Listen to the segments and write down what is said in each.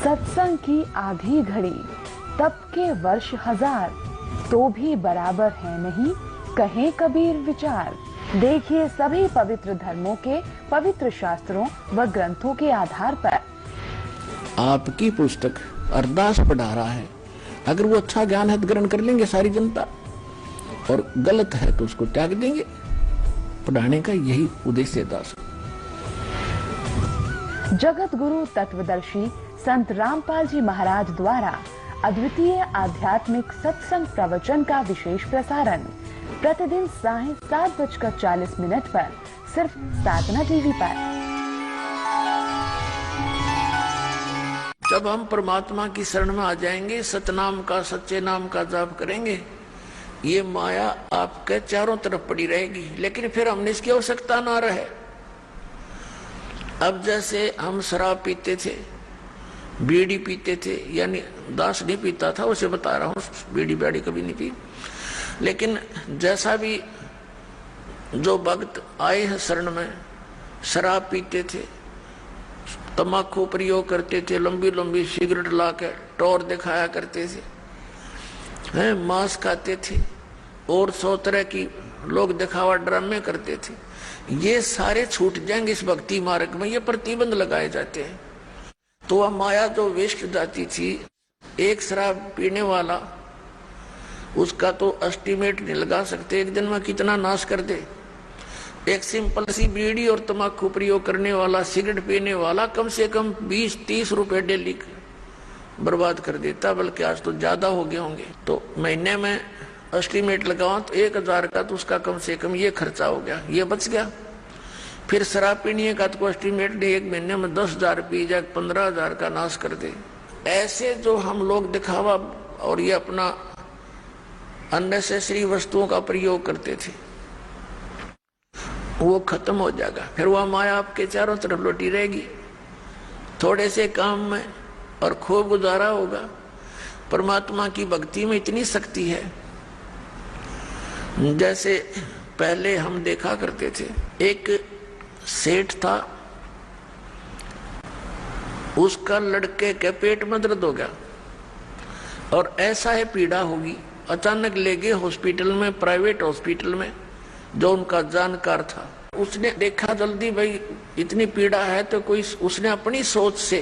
सत्संग की आधी घड़ी तप के वर्ष हजार, तो भी बराबर है नहीं कहें कबीर विचार। देखिए सभी पवित्र धर्मों के पवित्र शास्त्रों व ग्रंथों के आधार पर आपकी पुस्तक अरदास पढ़ा रहा है। अगर वो अच्छा ज्ञान है तो ग्रहण कर लेंगे सारी जनता, और गलत है तो उसको त्याग देंगे। पढ़ाने का यही उद्देश्य है दास। जगत गुरु तत्वदर्शी संत रामपाल जी महाराज द्वारा अद्वितीय आध्यात्मिक सत्संग प्रवचन का विशेष प्रसारण प्रतिदिन सायं 7:40 पर सिर्फ साधना टीवी पर। जब हम परमात्मा की शरण में आ जाएंगे, सतनाम का सच्चे नाम का जाप करेंगे, ये माया आपके चारों तरफ पड़ी रहेगी, लेकिन फिर हमने इसकी आवश्यकता ना रहे। अब जैसे हम शराब पीते थे, बीड़ी पीते थे, यानी दास नहीं पीता था, उसे बता रहा हूँ, बीड़ी बाड़ी कभी नहीं पी, लेकिन जैसा भी जो भक्त आए हैं शरण में, शराब पीते थे, तम्बाकू प्रयोग करते थे, लंबी लंबी सिगरेट ला के टोर दिखाया करते थे, हैं मांस खाते थे, और 100 तरह की लोग दिखावा ड्रामे करते थे। ये सारे छूट जाएंगे इस भक्ति मार्ग में, ये प्रतिबंध लगाए जाते हैं। तो वह माया जो वेस्ट जाती थी, एक शराब पीने वाला, उसका तो एस्टिमेट नहीं लगा सकते एक दिन में कितना नाश कर दे। एक सिंपल सी बीड़ी और तम्बाकू प्रयोग करने वाला, सिगरेट पीने वाला कम से कम 20-30 रुपए डेली बर्बाद कर देता, बल्कि आज तो ज्यादा हो गए होंगे। तो महीने में एस्टिमेट लगाओ तो 1000 का तो उसका कम से कम ये खर्चा हो गया, ये बच गया। फिर शराब पीने का तो एस्टिमेट नहीं, एक महीने में 10,000 पी जाए, 15,000 का नाश कर दे। ऐसे जो हम लोग दिखावा और ये अपना अननेसेसरी वस्तुओं का प्रयोग करते थे, वो खत्म हो जाएगा। फिर वह माया आपके चारों तरफ लौटी रहेगी। थोड़े से काम में और खूब गुजारा होगा। परमात्मा की भक्ति में इतनी शक्ति है, जैसे पहले हम देखा करते थे, एक सेठ था, उसका लड़के के पेट में दर्द हो गया और ऐसा है पीड़ा होगी, अचानक ले गए हॉस्पिटल में, प्राइवेट हॉस्पिटल में, जो उनका जानकार था। उसने देखा जल्दी, भाई इतनी पीड़ा है तो कोई, उसने अपनी सोच से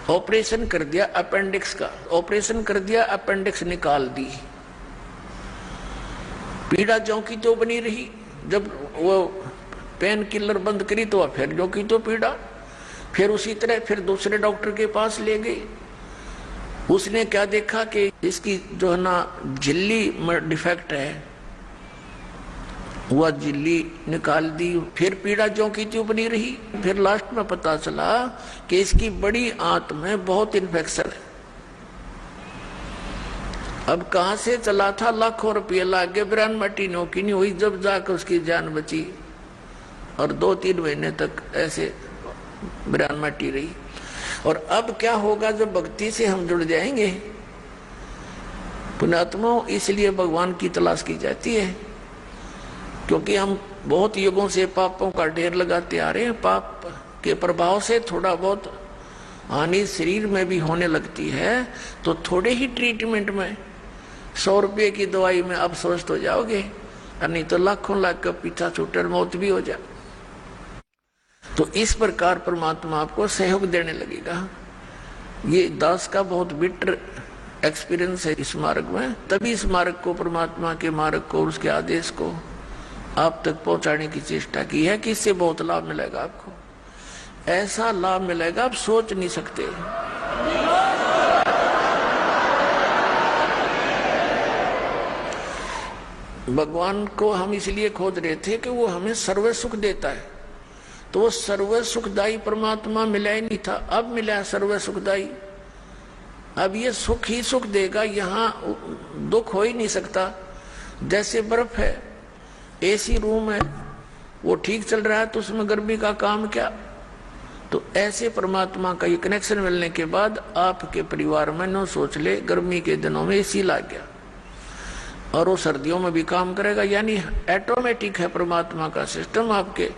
ऑपरेशन कर दिया अपेंडिक्स का, ऑपरेशन कर दिया, अपेंडिक्स निकाल दी। पीड़ा ज्यों की तो बनी रही। जब वो पेन किलर बंद करी तो फिर ज्यों की तो पीड़ा। फिर उसी तरह फिर दूसरे डॉक्टर के पास ले गई। उसने क्या देखा कि इसकी जो है ना झिल्ली में डिफेक्ट है, वह झिल्ली निकाल दी। फिर पीड़ा ज्यों की त्यों बनी रही। फिर लास्ट में पता चला कि इसकी बड़ी आंत में बहुत इन्फेक्शन है। अब कहां से चला था, लाखों रुपये लागे, ब्रांड मटी नौकी नहीं हुई, जब जाकर उसकी जान बची। और 2-3 महीने तक ऐसे ब्रांड मटी रही। और अब क्या होगा जब भक्ति से हम जुड़ जाएंगे। पुण्यात्मा, इसलिए भगवान की तलाश की जाती है, क्योंकि हम बहुत युगों से पापों का ढेर लगाते आ रहे हैं। पाप के प्रभाव से थोड़ा बहुत हानि शरीर में भी होने लगती है, तो थोड़े ही ट्रीटमेंट में 100 रुपये की दवाई में आप स्वस्थ हो जाओगे, और नहीं तो लाखों लाख का पीछा छूटर मौत भी हो जाए। तो इस प्रकार परमात्मा आपको सहयोग देने लगेगा। ये दास का बहुत बिटर एक्सपीरियंस है इस मार्ग में। तभी इस मार्ग को, परमात्मा के मार्ग को, उसके आदेश को आप तक पहुंचाने की चेष्टा की है कि इससे बहुत लाभ मिलेगा आपको। ऐसा लाभ मिलेगा आप सोच नहीं सकते। भगवान को हम इसलिए खोज रहे थे कि वो हमें सर्व सुख देता है। तो वो सर्व सुखदायी परमात्मा मिला ही नहीं था, अब मिला सर्व सुखदायी। अब ये सुख ही सुख देगा, यहाँ दुख हो ही नहीं सकता। जैसे बर्फ है, एसी रूम है, वो ठीक चल रहा है तो उसमें गर्मी का काम क्या। तो ऐसे परमात्मा का ये कनेक्शन मिलने के बाद आपके परिवार में न सोच ले, गर्मी के दिनों में एसी लग गया और वो सर्दियों में भी काम करेगा। यानी ऑटोमेटिक है परमात्मा का सिस्टम, आपके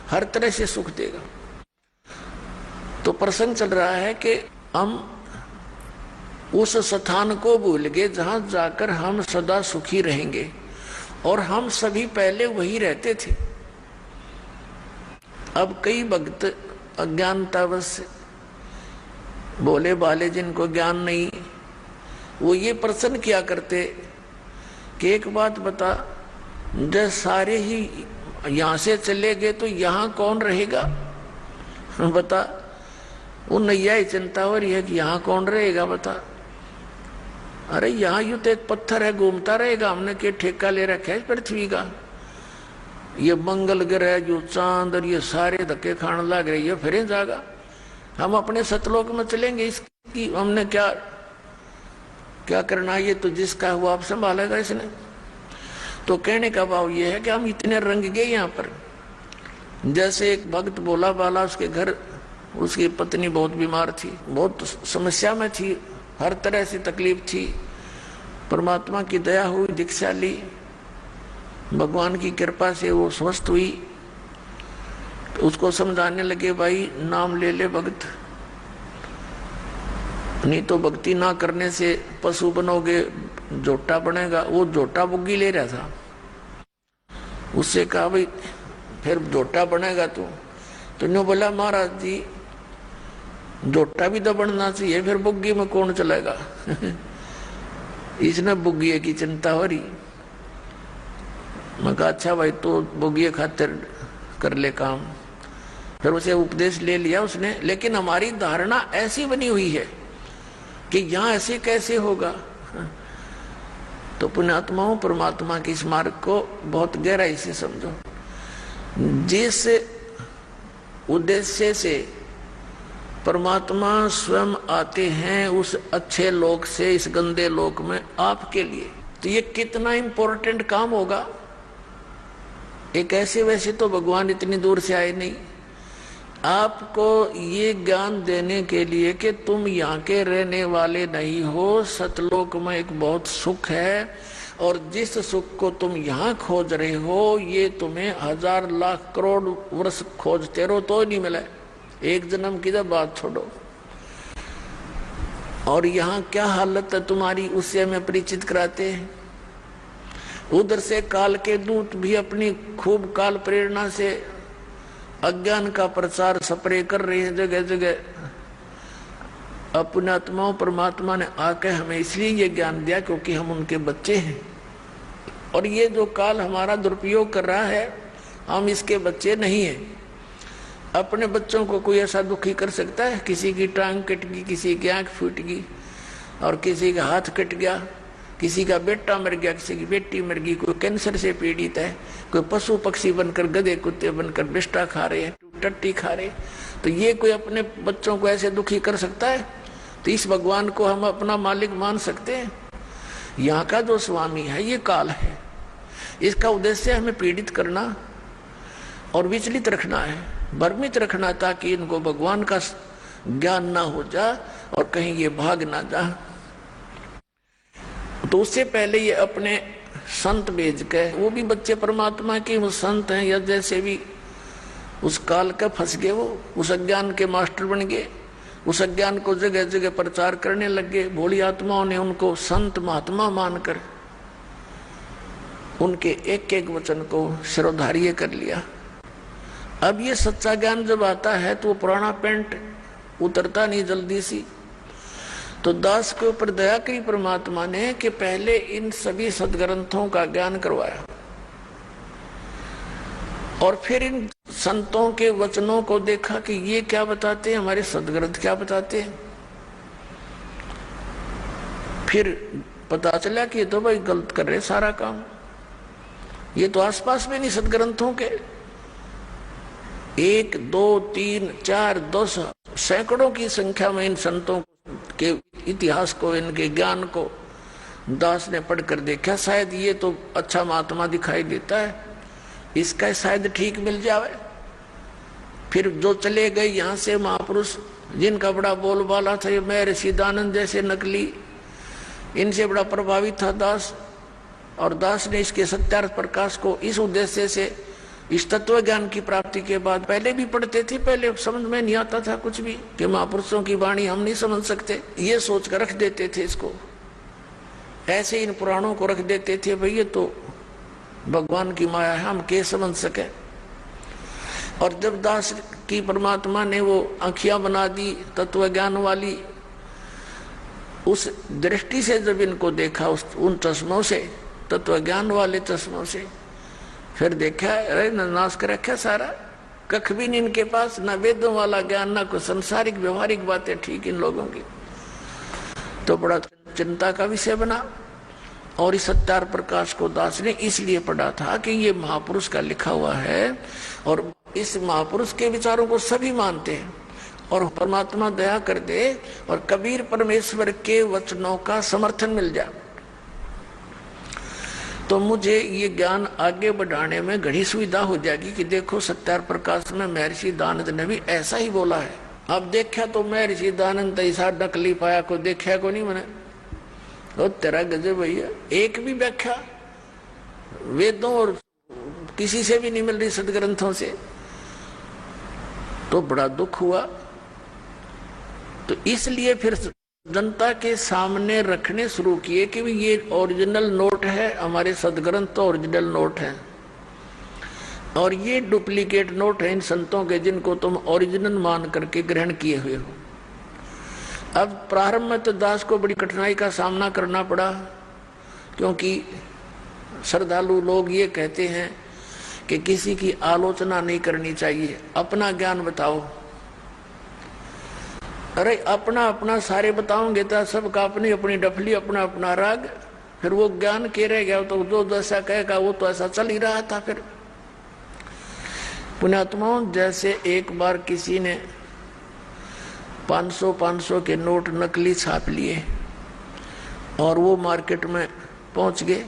हर तरह से सुख देगा। तो प्रसंग चल रहा है कि हम उस स्थान को भूल गए जहां जाकर हम सदा सुखी रहेंगे, और हम सभी पहले वही रहते थे। अब कई भक्त अज्ञानतावश भोले भाले जिनको ज्ञान नहीं, वो ये प्रश्न किया करते कि एक बात बता, जब सारे ही यहां से चले गए तो यहां कौन रहेगा? बता, वो नैया ही चिंता हो रही है कि यहां कौन रहेगा बता। अरे यहां यूं तो एक पत्थर है, घूमता रहेगा, हमने क्या ठेका ले रखा है पृथ्वी का? ये मंगल ग्रह जो चांद और ये सारे धक्के खाने लग रही है, फिर जागा हम अपने सतलोक में चलेंगे, इसकी हमने क्या क्या करना? ये तो जिसका हुआ आप संभालेगा इसने। तो कहने का भाव ये है कि हम इतने रंग गए यहाँ पर। जैसे एक भक्त भोला बाला, उसके घर उसकी पत्नी बहुत बीमार थी, बहुत समस्या में थी, हर तरह से तकलीफ थी। परमात्मा की दया हुई, दीक्षा ली, भगवान की कृपा से वो स्वस्थ हुई। तो उसको समझाने लगे, भाई नाम ले ले भगत, नहीं तो भक्ति ना करने से पशु बनोगे, जोटा बनेगा। वो जोटा बुग्गी ले रहा था, उससे कहा भाई फिर जोटा बनेगा तो न्यू बोला, महाराज जी जोटा भी तो बनना चाहिए, फिर बुग्गी में कौन चलेगा? इसने बुग्गी की चिंता हो रही। मैं कहा अच्छा भाई, तो बुग्गी खातिर कर ले काम। फिर उसे उपदेश ले लिया उसने। लेकिन हमारी धारणा ऐसी बनी हुई है कि यहां ऐसे कैसे होगा। तो पुण्यात्माओं, परमात्मा के इस मार्ग को बहुत गहराई से समझो। जिस उद्देश्य से परमात्मा स्वयं आते हैं उस अच्छे लोक से इस गंदे लोक में आपके लिए, तो ये कितना इंपॉर्टेंट काम होगा। एक ऐसे वैसे तो भगवान इतनी दूर से आए नहीं, आपको ये ज्ञान देने के लिए कि तुम यहाँ के रहने वाले नहीं हो, सतलोक में एक बहुत सुख है, और जिस सुख को तुम यहाँ खोज रहे हो ये तुम्हें 1000 लाख करोड़ वर्ष खोजते रहो तो नहीं मिला, एक जन्म की जब बात छोड़ो। और यहाँ क्या हालत है तुम्हारी, उससे हमें परिचित कराते हैं। उधर से काल के दूत भी अपनी खूब काल प्रेरणा से अज्ञान का प्रचार स्प्रे कर रहे हैं जगह जगह। अपने आत्माओं, परमात्मा ने आके हमें इसलिए ये ज्ञान दिया क्योंकि हम उनके बच्चे हैं, और ये जो काल हमारा दुरुपयोग कर रहा है हम इसके बच्चे नहीं हैं। अपने बच्चों को कोई ऐसा दुखी कर सकता है? किसी की टांग कट गई, किसी की आंख फूट गई, और किसी का हाथ कट गया, किसी का बेटा मर गया, किसी की बेटी मर गई, कोई कैंसर से पीड़ित है, कोई पशु पक्षी बनकर, गधे कुत्ते बनकर बिष्टा खा रहे हैं, टट्टी खा रहे, तो ये कोई अपने बच्चों को ऐसे दुखी कर सकता है? तो इस भगवान को हम अपना मालिक मान सकते हैं? यहाँ का जो स्वामी है ये काल है, इसका उद्देश्य हमें पीड़ित करना और विचलित रखना है, भ्रमित रखना, ताकि इनको भगवान का ज्ञान ना हो जाए और कहीं ये भाग ना जाए। तो उससे पहले ये अपने संत भेज के, वो भी बच्चे परमात्मा के, वो संत हैं या जैसे भी उस काल का फंस गए, वो उस अज्ञान के मास्टर बन गए, उस अज्ञान को जगह जगह प्रचार करने लग गए। भोली आत्माओं ने उनको संत महात्मा मानकर उनके एक एक वचन को शिरोधार्य कर लिया। अब ये सच्चा ज्ञान जब आता है तो वो पुराना पेंट उतरता नहीं जल्दी सी। तो दास के ऊपर दया करी परमात्मा ने कि पहले इन सभी सदग्रंथों का ज्ञान करवाया, और फिर इन संतों के वचनों को देखा कि ये क्या बताते हैं, हमारे सदग्रंथ क्या बताते हैं। फिर पता चला कि ये तो भाई गलत कर रहे सारा काम, ये तो आसपास में नहीं सदग्रंथों के 1 2 3 4 10 सैकड़ों की संख्या में इन संतों के इतिहास को, इनके ज्ञान को दास ने पढ़कर देखा। शायद ये तो अच्छा महात्मा दिखाई देता है, इसका शायद ठीक मिल जावे। फिर जो चले गए यहाँ से महापुरुष, जिनका बड़ा बोलबाला था, ये मैं ऋषिदानंद जैसे नकली, इनसे बड़ा प्रभावित था दास। और दास ने इसके सत्यार्थ प्रकाश को इस उद्देश्य से इस तत्व ज्ञान की प्राप्ति के बाद पहले भी पढ़ते थे, पहले समझ में नहीं आता था कुछ भी कि महापुरुषों की वाणी हम नहीं समझ सकते, ये सोच कर रख देते थे इसको, ऐसे इन पुराणों को रख देते थे भाई ये तो भगवान की माया है, हम कैसे समझ सके। और जब दास की परमात्मा ने वो आँखियां बना दी तत्व ज्ञान वाली, उस दृष्टि से जब इनको देखा उन चश्मों से, तत्व ज्ञान वाले चश्मों से, फिर देखा अरे नाश कर रखा सारा, कख भी नहीं इनके पास, ना वेदों वाला ज्ञान, ना कोई संसारिक व्यवहारिक बातें ठीक इन लोगों की। तो बड़ा चिंता का विषय बना। और इस सत्यार प्रकाश को दास ने इसलिए पढ़ा था कि ये महापुरुष का लिखा हुआ है और इस महापुरुष के विचारों को सभी मानते हैं और परमात्मा दया कर दे और कबीर परमेश्वर के वचनों का समर्थन मिल जाए तो मुझे ये ज्ञान आगे बढ़ाने में घड़ी सुविधा हो जाएगी कि देखो सत्यार प्रकाश में महर्षि दानंद ने भी ऐसा ही बोला है। अब देखा तो महर्षि दानंद ऐसा नकली पाया को देखा को नहीं मैंने, तो तेरा गजब भैया, एक भी व्याख्या वेदों और किसी से भी नहीं मिल रही सदग्रंथों से, तो बड़ा दुख हुआ। तो इसलिए फिर जनता के सामने रखने शुरू किए कि ये ओरिजिनल नोट है, हमारे सदग्रंथ तो ओरिजिनल नोट है और ये डुप्लीकेट नोट है इन संतों के जिनको तुम ओरिजिनल मान करके ग्रहण किए हुए हो। अब प्रारंभ में तो दास को बड़ी कठिनाई का सामना करना पड़ा, क्योंकि श्रद्धालु लोग ये कहते हैं कि किसी की आलोचना नहीं करनी चाहिए, अपना ज्ञान बताओ। अरे अपना अपना सारे बताओगे तो सबका अपनी अपनी डफली, अपना अपना राग, फिर वो ज्ञान के रह गया तो जो जैसा कहेगा वो तो ऐसा चल ही रहा था। फिर पुण्यात्माओं, जैसे एक बार किसी ने 500 के नोट नकली छाप लिए और वो मार्केट में पहुंच गए,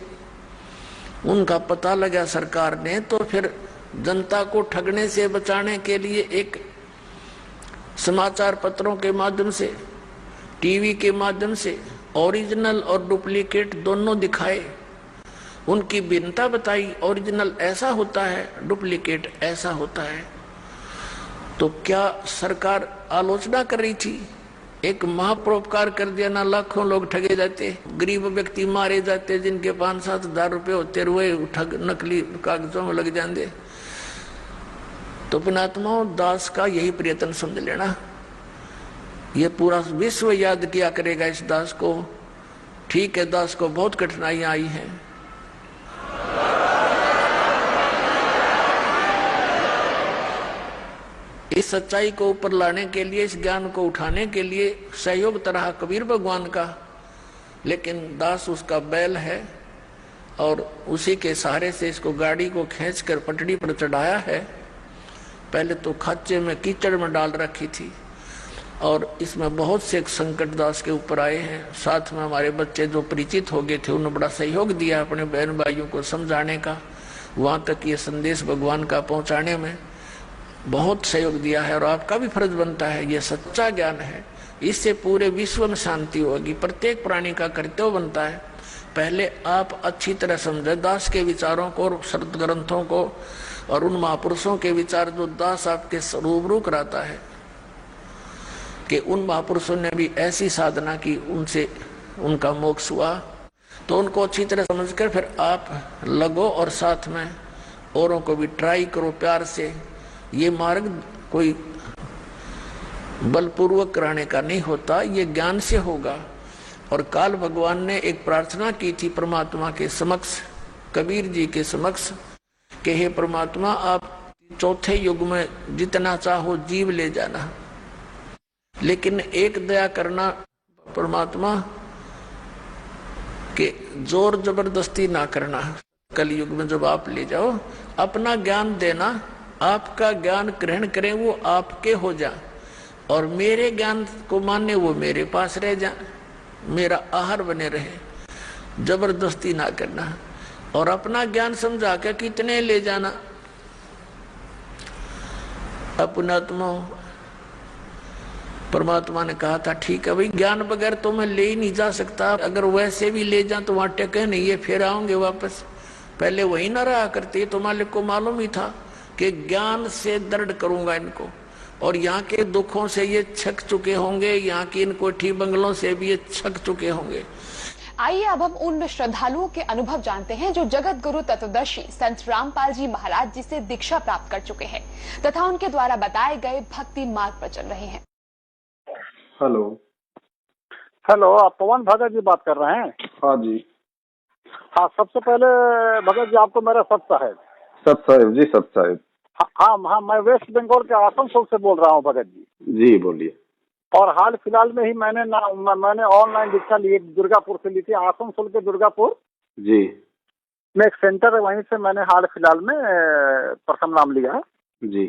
उनका पता लगा सरकार ने, तो फिर जनता को ठगने से बचाने के लिए एक समाचार पत्रों के माध्यम से, टीवी के माध्यम से ओरिजिनल और डुप्लीकेट दोनों दिखाए, उनकी भिन्नता बताई, ओरिजिनल ऐसा होता है, डुप्लीकेट ऐसा होता है। तो क्या सरकार आलोचना कर रही थी? एक महापरोपकार कर दिया ना, लाखों लोग ठगे जाते, गरीब व्यक्ति मारे जाते जिनके 5-7 हजार रुपये होते, वही ठग नकली कागजों में लग जाते। तो पुण्यात्माओं, दास का यही प्रयत्न समझ लेना, ये पूरा विश्व याद किया करेगा इस दास को। ठीक है, दास को बहुत कठिनाइयां आई हैं, इस सच्चाई को ऊपर लाने के लिए, इस ज्ञान को उठाने के लिए सहयोग तरह कबीर भगवान का, लेकिन दास उसका बैल है और उसी के सहारे से इसको गाड़ी को खींचकर पटड़ी पर चढ़ाया है। पहले तो खाचे में कीचड़ में डाल रखी थी और इसमें बहुत से संकट दास के ऊपर आए हैं। साथ में हमारे बच्चे जो परिचित हो गए थे उन्होंने बड़ा सहयोग दिया अपने बहन भाइयों को समझाने का, वहाँ तक ये संदेश भगवान का पहुँचाने में बहुत सहयोग दिया है। और आपका भी फर्ज बनता है, ये सच्चा ज्ञान है, इससे पूरे विश्व में शांति होगी, प्रत्येक प्राणी का कर्तव्य बनता है। पहले आप अच्छी तरह समझे दास के विचारों को और शरद ग्रंथों को और उन महापुरुषों के विचार जो दास आपके रूबरू कराता है कि उन महापुरुषों ने भी ऐसी साधना की, उनसे उनका मोक्ष हुआ, तो उनको अच्छी तरह समझकर फिर आप लगो और साथ में औरों को भी ट्राई करो प्यार से। ये मार्ग कोई बलपूर्वक कराने का नहीं होता, ये ज्ञान से होगा। और काल भगवान ने एक प्रार्थना की थी परमात्मा के समक्ष, कबीर जी के समक्ष, कि हे परमात्मा आप चौथे युग में जितना चाहो जीव ले जाना, लेकिन एक दया करना परमात्मा कि जोर जबरदस्ती ना करना। कलयुग में जब आप ले जाओ, अपना ज्ञान देना, आपका ज्ञान ग्रहण करें वो आपके हो जा और मेरे ज्ञान को माने वो मेरे पास रह जा, मेरा आहार बने रहे, जबरदस्ती ना करना। और अपना ज्ञान समझा के कितने ले जाना। अपनात्मा परमात्मा ने कहा था ठीक है भाई, ज्ञान बगैर तो मैं ले ही नहीं जा सकता, अगर वैसे भी ले जा तो वहां टेके नहीं, ये फिर आओगे वापस, पहले वही ना रहा करती, तो मालिक को मालूम ही था कि ज्ञान से दृढ़ करूंगा इनको, और यहाँ के दुखों से ये छक चुके होंगे, यहाँ की इन कोठी बंगलों से भी ये छक चुके होंगे। आइए अब हम उन श्रद्धालुओं के अनुभव जानते हैं जो जगत गुरु तत्वदर्शी संत रामपाल जी महाराज जी से दीक्षा प्राप्त कर चुके हैं तथा उनके द्वारा बताए गए भक्ति मार्ग पर चल रहे हैं। हेलो हेलो, आप पवन भगत जी बात कर रहे हैं? हाँ जी। हाँ, सबसे पहले भगत जी आपको मेरा सत साहेब। सत साहेब जी, सत साहेब। हाँ हाँ, मैं वेस्ट बंगाल के आसनसोल से बोल रहा हूँ भगत जी। जी बोलिए। और हाल फिलहाल में ही मैंने ऑनलाइन दीक्षा ली, दुर्गापुर से ली थी, आसनसोल के दुर्गापुर जी में एक सेंटर है, वहीं से मैंने हाल फिलहाल में प्रथम नाम लिया है जी।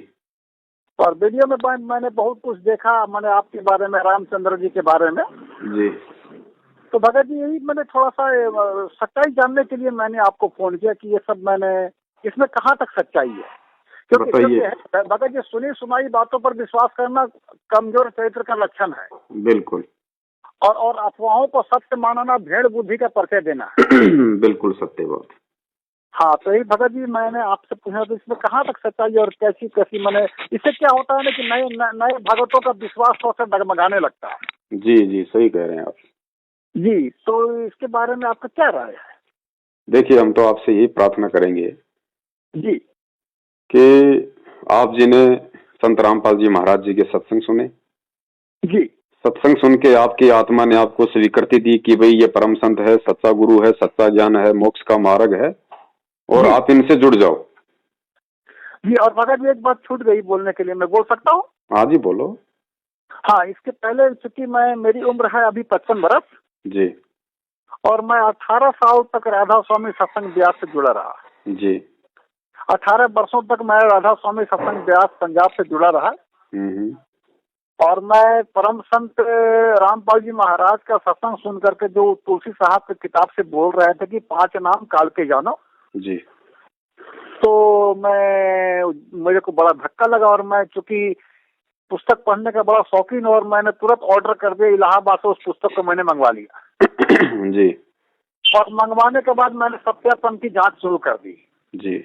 और वीडियो में मैंने बहुत कुछ देखा, मैंने आपके बारे में, रामचंद्र जी के बारे में जी। तो भगत जी यही मैंने थोड़ा सा सच्चाई जानने के लिए मैंने आपको फोन किया कि ये सब मैंने इसमें कहाँ तक सच्चाई है, क्योंकि भगत जी सुनी सुनाई बातों पर विश्वास करना कमजोर चरित्र का लक्षण है। बिल्कुल। और अफवाहों को सत्य मानना भेड़ बुद्धि का परिचय देना है। बिल्कुल सत्य बात। हाँ, तो यही भगत जी मैंने आपसे पूछा तो इसमें कहाँ तक सच्चाई और कैसी कैसी, मैंने इससे क्या होता है ना कि नए भगतों का विश्वास थोड़ा सा डगमगाने लगता है। जी जी, सही कह रहे हैं आप जी। तो इसके बारे में आपका क्या राय है? देखिए, हम तो आपसे यही प्रार्थना करेंगे जी कि आप जी ने संत रामपाल जी महाराज जी के सत्संग सुने। जी। सत्संग सुन के आपकी आत्मा ने आपको स्वीकृति दी कि भाई ये परम संत है, सच्चा गुरु है, सच्चा ज्ञान है, मोक्ष का मार्ग है, और आप इनसे जुड़ जाओ। जी। और भगत जी एक बात छूट गई बोलने के लिए, मैं बोल सकता हूँ? हाँ जी बोलो। हाँ, इसके पहले चूंकि मेरी उम्र है अभी 55 बरस जी, और मैं 18 साल तक राधा स्वामी सत्संग ब्यास से जुड़ा रहा। जी। 18 वर्षों तक मैं राधा स्वामी सत्संग ब्यास पंजाब से जुड़ा रहा। और मैं परम संत रामपाल जी महाराज का सत्संग सुन करके जो तुलसी साहब की किताब से बोल रहे थे कि 5 नाम काल के जानो जी, तो मेरे को बड़ा धक्का लगा। और मैं चूंकि पुस्तक पढ़ने का बड़ा शौकीन, और मैंने तुरंत ऑर्डर कर दिया, इलाहाबाद से उस पुस्तक को मैंने मंगवा लिया। जी। और मंगवाने के बाद मैंने सत्यापन की जांच शुरू कर दी। जी।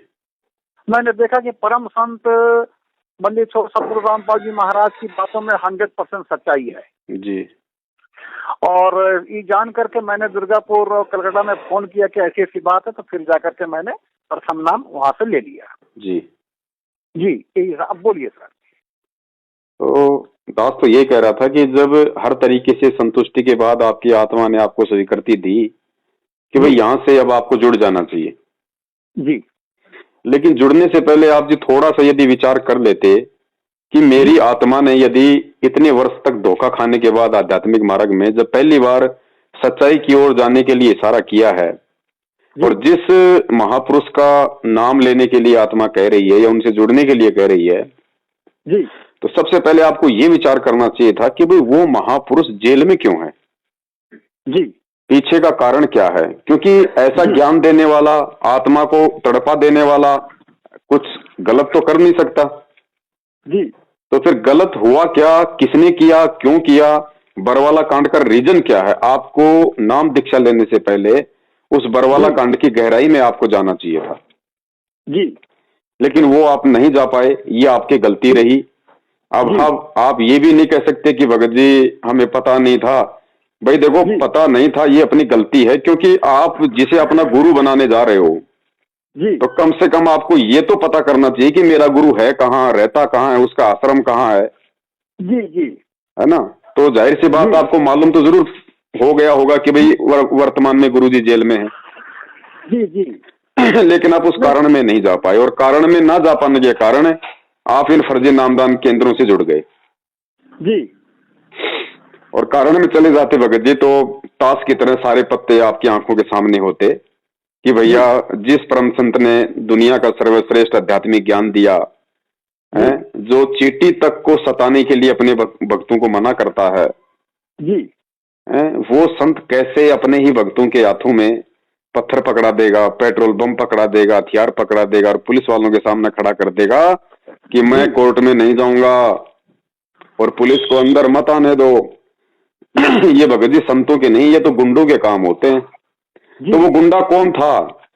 मैंने देखा कि परम संत मंदिर छोड़ सतगुरु रामपाल जी महाराज की बातों में 100% सच्चाई है। जी। और ये जान करके मैंने दुर्गापुर और कलकत्ता में फोन किया कि ऐसी ऐसी बात है, तो फिर जाकर के मैंने प्रथम नाम वहां से ले लिया। जी जी। अब बोलिए सर। तो दास तो ये कह रहा था कि जब हर तरीके से संतुष्टि के बाद आपकी आत्मा ने आपको स्वीकृति दी कि भाई यहाँ से अब आपको जुड़ जाना चाहिए। जी। लेकिन जुड़ने से पहले आप जी थोड़ा सा यदि विचार कर लेते कि मेरी आत्मा ने यदि इतने वर्ष तक धोखा खाने के बाद आध्यात्मिक मार्ग में जब पहली बार सच्चाई की ओर जाने के लिए इशारा किया है, और जिस महापुरुष का नाम लेने के लिए आत्मा कह रही है या उनसे जुड़ने के लिए कह रही है जी, तो सबसे पहले आपको ये विचार करना चाहिए था कि भाई वो महापुरुष जेल में क्यों है। जी। पीछे का कारण क्या है, क्योंकि ऐसा ज्ञान देने वाला, आत्मा को तड़पा देने वाला कुछ गलत तो कर नहीं सकता। जी। तो फिर गलत हुआ क्या, किसने किया, क्यों किया, बरवाला कांड का रीजन क्या है। आपको नाम दीक्षा लेने से पहले उस बरवाला कांड की गहराई में आपको जाना चाहिए था। जी। लेकिन वो आप नहीं जा पाए, ये आपकी गलती रही। अब आप ये भी नहीं कह सकते कि भगत जी हमें पता नहीं था। भाई देखो, पता नहीं था ये अपनी गलती है, क्योंकि आप जिसे अपना गुरु बनाने जा रहे हो जी, तो कम से कम आपको ये तो पता करना चाहिए कि मेरा गुरु है कहाँ, रहता कहाँ है, उसका आश्रम कहाँ है। जी। जी। है ना। तो जाहिर सी बात आपको मालूम तो जरूर हो गया होगा कि भाई वर्तमान में गुरुजी जेल में है। जी। जी। लेकिन आप उस कारण में नहीं जा पाए, और कारण में ना जा पाने के कारण आप इन फर्जी नामदान केंद्रों से जुड़ गए। जी। और कारण में चले जाते भगत जी तो ताश की तरह सारे पत्ते आपकी आंखों के सामने होते कि भैया जिस परम संत ने दुनिया का सर्वश्रेष्ठ आध्यात्मिक ज्ञान दिया है, जो चींटी तक को सताने के लिए अपने भक्तों को मना करता है जी, वो संत कैसे अपने ही भक्तों के हाथों में पत्थर पकड़ा देगा, पेट्रोल बम पकड़ा देगा, हथियार पकड़ा देगा और पुलिस वालों के सामने खड़ा कर देगा कि मैं कोर्ट में नहीं जाऊंगा और पुलिस को अंदर मत आने दो। ये भगत जी संतों के नहीं, ये तो गुंडों के काम होते हैं। तो वो गुंडा कौन था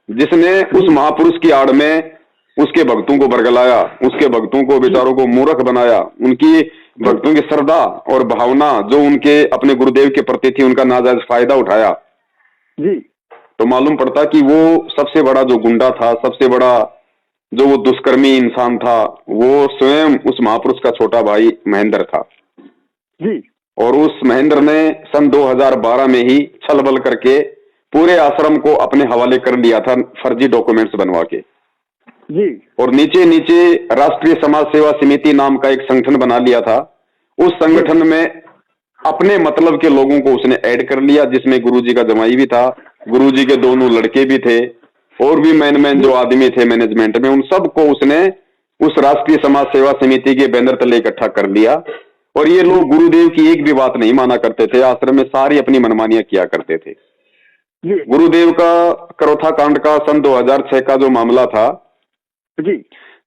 जिसने उस महापुरुष की आड़ में उसके भक्तों को बरगलाया, उसके भक्तों को बेचारों को मूर्ख बनाया, उनकी भक्तों की श्रद्धा और भावना जो उनके अपने गुरुदेव के प्रति थी उनका नाजायज फायदा उठाया जी। तो मालूम पड़ता कि वो सबसे बड़ा जो गुंडा था, सबसे बड़ा जो वो दुष्कर्मी इंसान था, वो स्वयं उस महापुरुष का छोटा भाई महेंद्र था जी। और उस महेंद्र ने सन 2012 में ही छल बल करके पूरे आश्रम को अपने हवाले कर लिया था, फर्जी डॉक्यूमेंट्स बनवा के जी। और नीचे नीचे राष्ट्रीय समाज सेवा समिति नाम का एक संगठन बना लिया था। उस संगठन में अपने मतलब के लोगों को उसने ऐड कर लिया, जिसमें गुरुजी का जमाई भी था, गुरुजी के दोनों लड़के भी थे और भी मैन जो आदमी थे मैनेजमेंट में, उन सबको उसने उस राष्ट्रीय समाज सेवा समिति के बैनर तले इकट्ठा कर लिया। और ये लोग गुरुदेव की एक भी बात नहीं माना करते थे, आश्रम में सारी अपनी मनमानियां किया करते थे। गुरुदेव का करोथा कांड का सन 2006 का जो मामला था जी,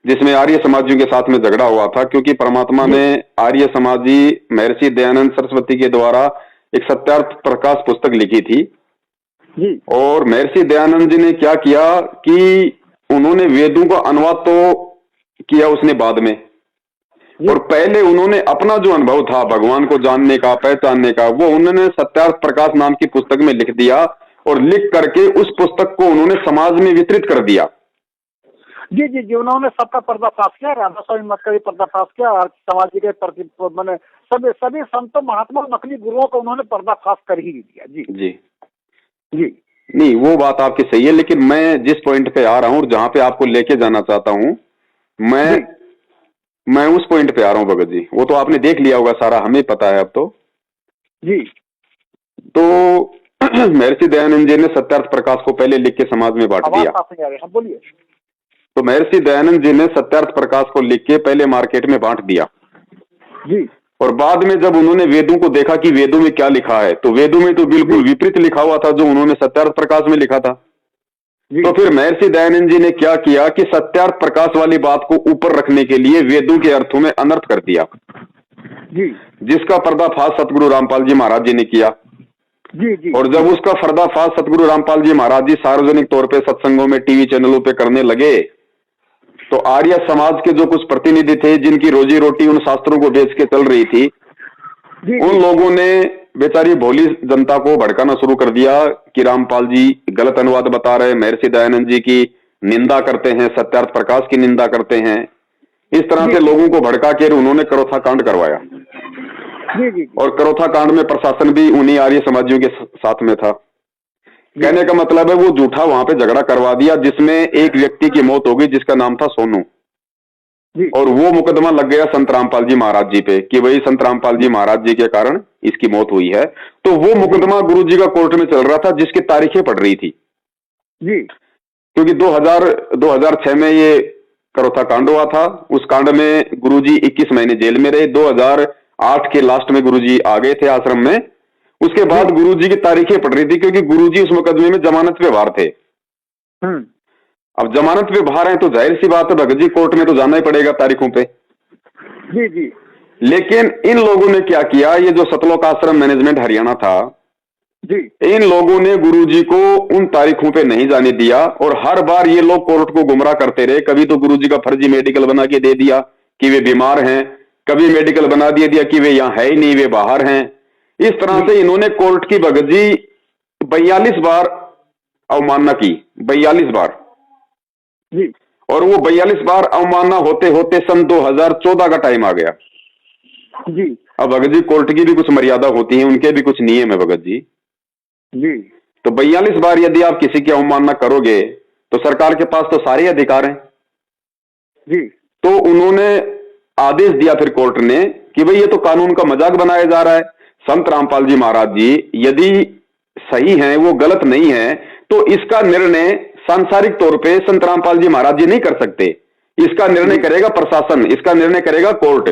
जिसमें आर्य समाजियों के साथ में झगड़ा हुआ था, क्योंकि परमात्मा ने आर्य समाजी महर्षि दयानंद सरस्वती के द्वारा एक सत्यार्थ प्रकाश पुस्तक लिखी थी जी। और महर्षि दयानंद जी ने क्या किया कि उन्होंने वेदों का अनुवाद तो किया उसने बाद में, और पहले उन्होंने अपना जो अनुभव था भगवान को जानने का, पहचानने का, वो उन्होंने सत्यार्थ प्रकाश नाम की पुस्तक में लिख दिया और लिख करके उस पुस्तक को उन्होंने समाज में वितरित कर दिया। जी जी जी, उन्होंने सबका पर्दाफाश किया, राधा स्वामी मत का भी पर्दाफाश किया और समाज के प्रति मैंने सभी संतों महात्मा नकली गुरुओं को उन्होंने पर्दाफाश कर ही दिया। जी जी जी। नहीं, वो बात आपकी सही है, लेकिन मैं जिस पॉइंट पे आ रहा हूँ और जहां पे आपको लेके जाना चाहता हूँ, मैं उस पॉइंट पे आ रहा हूँ भगत जी। वो तो आपने देख लिया होगा सारा, हमें पता है अब तो जी। तो महर्षि दयानंद जी ने सत्यार्थ प्रकाश को पहले लिख के समाज में बांट दिया। बोलिए। तो महर्षि दयानंद जी ने सत्यार्थ प्रकाश को लिख के पहले मार्केट में बांट दिया जी, और बाद में जब उन्होंने वेदों को देखा कि वेदों में क्या लिखा है, तो वेदों में तो बिल्कुल विपरीत लिखा हुआ था जो उन्होंने सत्यार्थ प्रकाश में लिखा था। तो फिर महर्षि दयानंद जी ने क्या किया कि सत्यार्थ प्रकाश वाली बात को ऊपर रखने के लिए वेदों के अर्थों में अनर्थ कर दिया जी, जिसका पर्दाफाश सतगुरु रामपाल जी महाराज जी ने किया। जी जी। और जब उसका पर्दाफाश सतगुरु रामपाल जी महाराज जी सार्वजनिक तौर पे सत्संगों में, टीवी चैनलों पे करने लगे, तो आर्य समाज के जो कुछ प्रतिनिधि थे जिनकी रोजी रोटी उन शास्त्रों को बेच के चल रही थी, उन लोगों ने बेचारी भोली जनता को भड़काना शुरू कर दिया कि रामपाल जी गलत अनुवाद बता रहे, महर्षि दयानंद जी की निंदा करते हैं, सत्यार्थ प्रकाश की निंदा करते हैं। इस तरह से लोगों को भड़का के उन्होंने करोथा कांड करवाया। जी जी। और करोथा कांड में प्रशासन भी उन्हीं आर्य समाजियों के साथ में था। कहने का मतलब है वो झूठा वहां पे झगड़ा करवा दिया जिसमें एक व्यक्ति की मौत हो गई जिसका नाम था सोनू, और वो मुकदमा लग गया संत रामपाल जी महाराज जी पे कि भाई संत रामपाल जी महाराज जी के कारण इसकी मौत हुई है। तो वो मुकदमा गुरु जी का कोर्ट में चल रहा था जिसकी तारीखें पड़ रही थी जी, क्योंकि 2006 में ये करोथा कांड हुआ था। उस कांड में गुरुजी 21 महीने जेल में रहे। 2008 के लास्ट में गुरुजी आ गए थे आश्रम में। उसके बाद गुरुजी की तारीखें पड़ रही थी क्योंकि गुरुजी उस मुकदमे में जमानत पे बाहर थे। अब जमानत पे बाहर हैं तो जाहिर सी बात है भगत जी कोर्ट में तो जाना ही पड़ेगा तारीखों पे। जी जी। लेकिन इन लोगों ने क्या किया, ये जो सतलोक आश्रम मैनेजमेंट हरियाणा था जी, इन लोगों ने गुरुजी को उन तारीखों पे नहीं जाने दिया और हर बार ये लोग कोर्ट को गुमराह करते रहे। कभी तो गुरुजी का फर्जी मेडिकल बना के दे दिया कि वे बीमार हैं, कभी मेडिकल बना दिया कि वे यहाँ है ही नहीं, वे बाहर हैं। इस तरह से इन्होंने कोर्ट की भगत जी 42 बार अवमानना की, 42 बार जी। और वो 42 बार अवमानना होते होते सन 2014 का टाइम आ गया जी। अब भगत जी कोर्ट की भी कुछ मर्यादा होती है, उनके भी कुछ नियम है भगत जी जी। तो 42 बार यदि आप किसी की अवमानना करोगे तो सरकार के पास तो सारे अधिकार हैं जी। तो उन्होंने आदेश दिया फिर कोर्ट ने कि भाई ये तो कानून का मजाक बनाया जा रहा है। संत रामपाल जी महाराज जी यदि सही हैं, वो गलत नहीं है, तो इसका निर्णय सांसारिक तौर पे संत रामपाल जी महाराज जी नहीं कर सकते। इसका निर्णय करेगा प्रशासन, इसका निर्णय करेगा कोर्ट।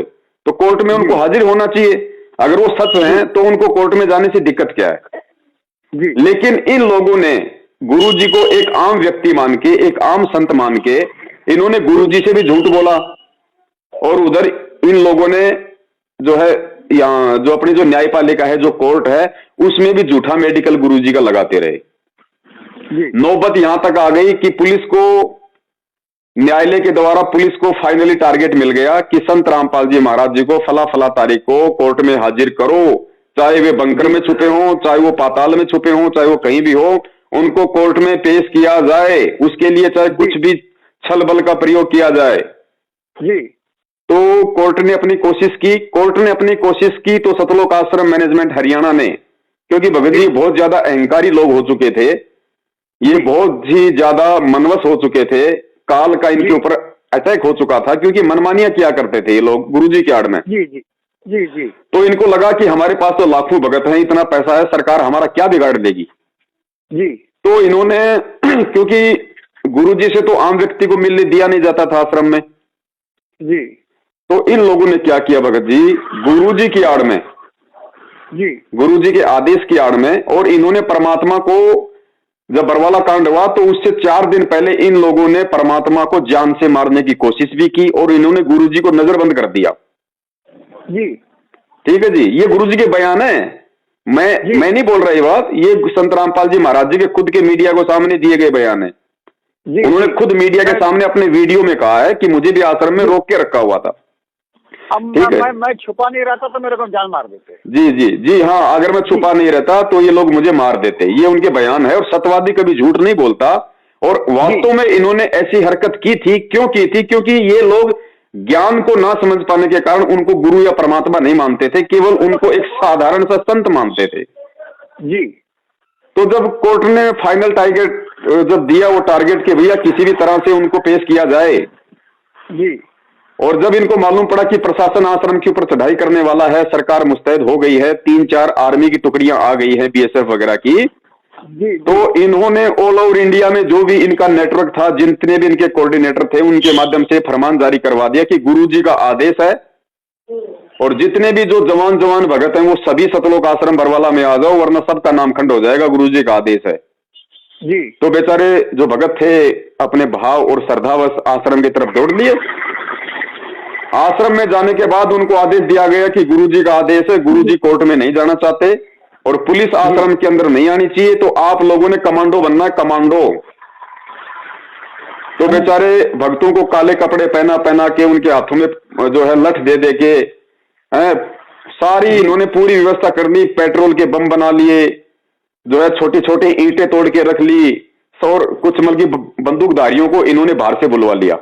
तो कोर्ट में उनको हाजिर होना चाहिए। अगर वो सच हैं तो उनको कोर्ट में जाने से दिक्कत क्या है जी। लेकिन इन लोगों ने गुरु जी को एक आम व्यक्ति मान के, एक आम संत मान के इन्होंने गुरु जी से भी झूठ बोला और उधर इन लोगों ने जो है यहाँ जो अपनी जो न्यायपालिका है, जो कोर्ट है, उसमें भी झूठा मेडिकल गुरु जी का लगाते रहे। नौबत यहां तक आ गई कि पुलिस को न्यायालय के द्वारा पुलिस को फाइनली टारगेट मिल गया कि संत रामपाल जी महाराज जी को फला फला तारीख को कोर्ट में हाजिर करो, चाहे वे बंकर में छुपे हों, चाहे वो पाताल में छुपे हों, चाहे वो कहीं भी हो, उनको कोर्ट में पेश किया जाए। उसके लिए चाहे कुछ भी छल बल का प्रयोग किया जाए जी। तो कोर्ट ने अपनी कोशिश की तो सतलोक आश्रम मैनेजमेंट हरियाणा ने, क्योंकि भगत जी बहुत ज्यादा अहंकारी लोग हो चुके थे, ये बहुत ही ज्यादा मनवस हो चुके थे, काल का इनके ऊपर अटैक हो चुका था, क्योंकि मनमानियां किया करते थे ये लोग गुरुजी की आड़ में। जी जी जी जी। तो इनको लगा कि हमारे पास तो लाखों भगत हैं, इतना पैसा है, सरकार हमारा क्या बिगाड़ देगी जी। तो इन्होंने क्योंकि गुरुजी से तो आम व्यक्ति को मिलने दिया नहीं जाता था आश्रम में जी, तो इन लोगों ने क्या किया भगत जी, गुरुजी की आड़ में, जी गुरुजी के आदेश की आड़ में, और इन्होंने परमात्मा को, जब बरवाला कांड हुआ तो उससे 4 दिन पहले इन लोगों ने परमात्मा को जान से मारने की कोशिश भी की और इन्होंने गुरुजी को नजरबंद कर दिया जी। ठीक है जी, ये गुरुजी के बयान है, मैं नहीं बोल रहा ये बात, ये संत रामपाल जी महाराज जी के खुद के मीडिया को सामने दिए गए बयान है। उन्होंने खुद मीडिया के सामने अपने वीडियो में कहा है कि मुझे भी आश्रम में रोक के रखा हुआ था। अब मैं छुपा नहीं रहता तो मेरे को जान मार देते। जी जी जी हाँ, अगर मैं छुपा नहीं रहता तो ये लोग मुझे मार देते, ये उनके बयान है। और सत्यवादी कभी झूठ नहीं बोलता, और वास्तव में इन्होंने ऐसी हरकत की थी, क्यों की थी, क्योंकि ये लोग ज्ञान को ना समझ पाने के कारण उनको गुरु या परमात्मा नहीं मानते थे, केवल उनको एक साधारण सा संत मानते थे जी। तो जब कोर्ट ने फाइनल टारगेट जब दिया, वो टारगेट के भैया किसी भी तरह से उनको पेश किया जाए जी, और जब इनको मालूम पड़ा कि प्रशासन आश्रम के ऊपर चढ़ाई करने वाला है, सरकार मुस्तैद हो गई है, 3-4 आर्मी की टुकड़ियां आ गई है बीएसएफ वगैरह की, जी, तो इन्होंने ऑल ओवर इंडिया में जो भी इनका नेटवर्क था, जितने भी इनके कोऑर्डिनेटर थे, उनके माध्यम से फरमान जारी करवा दिया कि गुरुजी का आदेश है और जितने भी जो जवान भगत हैं वो सभी सतलोक आश्रम बरवाला में आ जाओ, वरना सबका नाम खंड हो जाएगा, गुरुजी का आदेश है जी। तो बेचारे जो भगत थे अपने भाव और श्रद्धावश आश्रम की तरफ दौड़ लिए। आश्रम में जाने के बाद उनको आदेश दिया गया कि गुरुजी का आदेश है, गुरुजी कोर्ट में नहीं जाना चाहते और पुलिस आश्रम के अंदर नहीं आनी चाहिए, तो आप लोगों ने कमांडो बनना है, कमांडो। तो बेचारे भक्तों को काले कपड़े पहना के उनके हाथों में जो है लठ दे के सारी इन्होंने पूरी व्यवस्था कर ली, पेट्रोल के बम बना लिए, जो है छोटी छोटी ईंटें तोड़ के रख ली, और कुछ मतलब बंदूकधारियों को इन्होंने बाहर से बुलवा लिया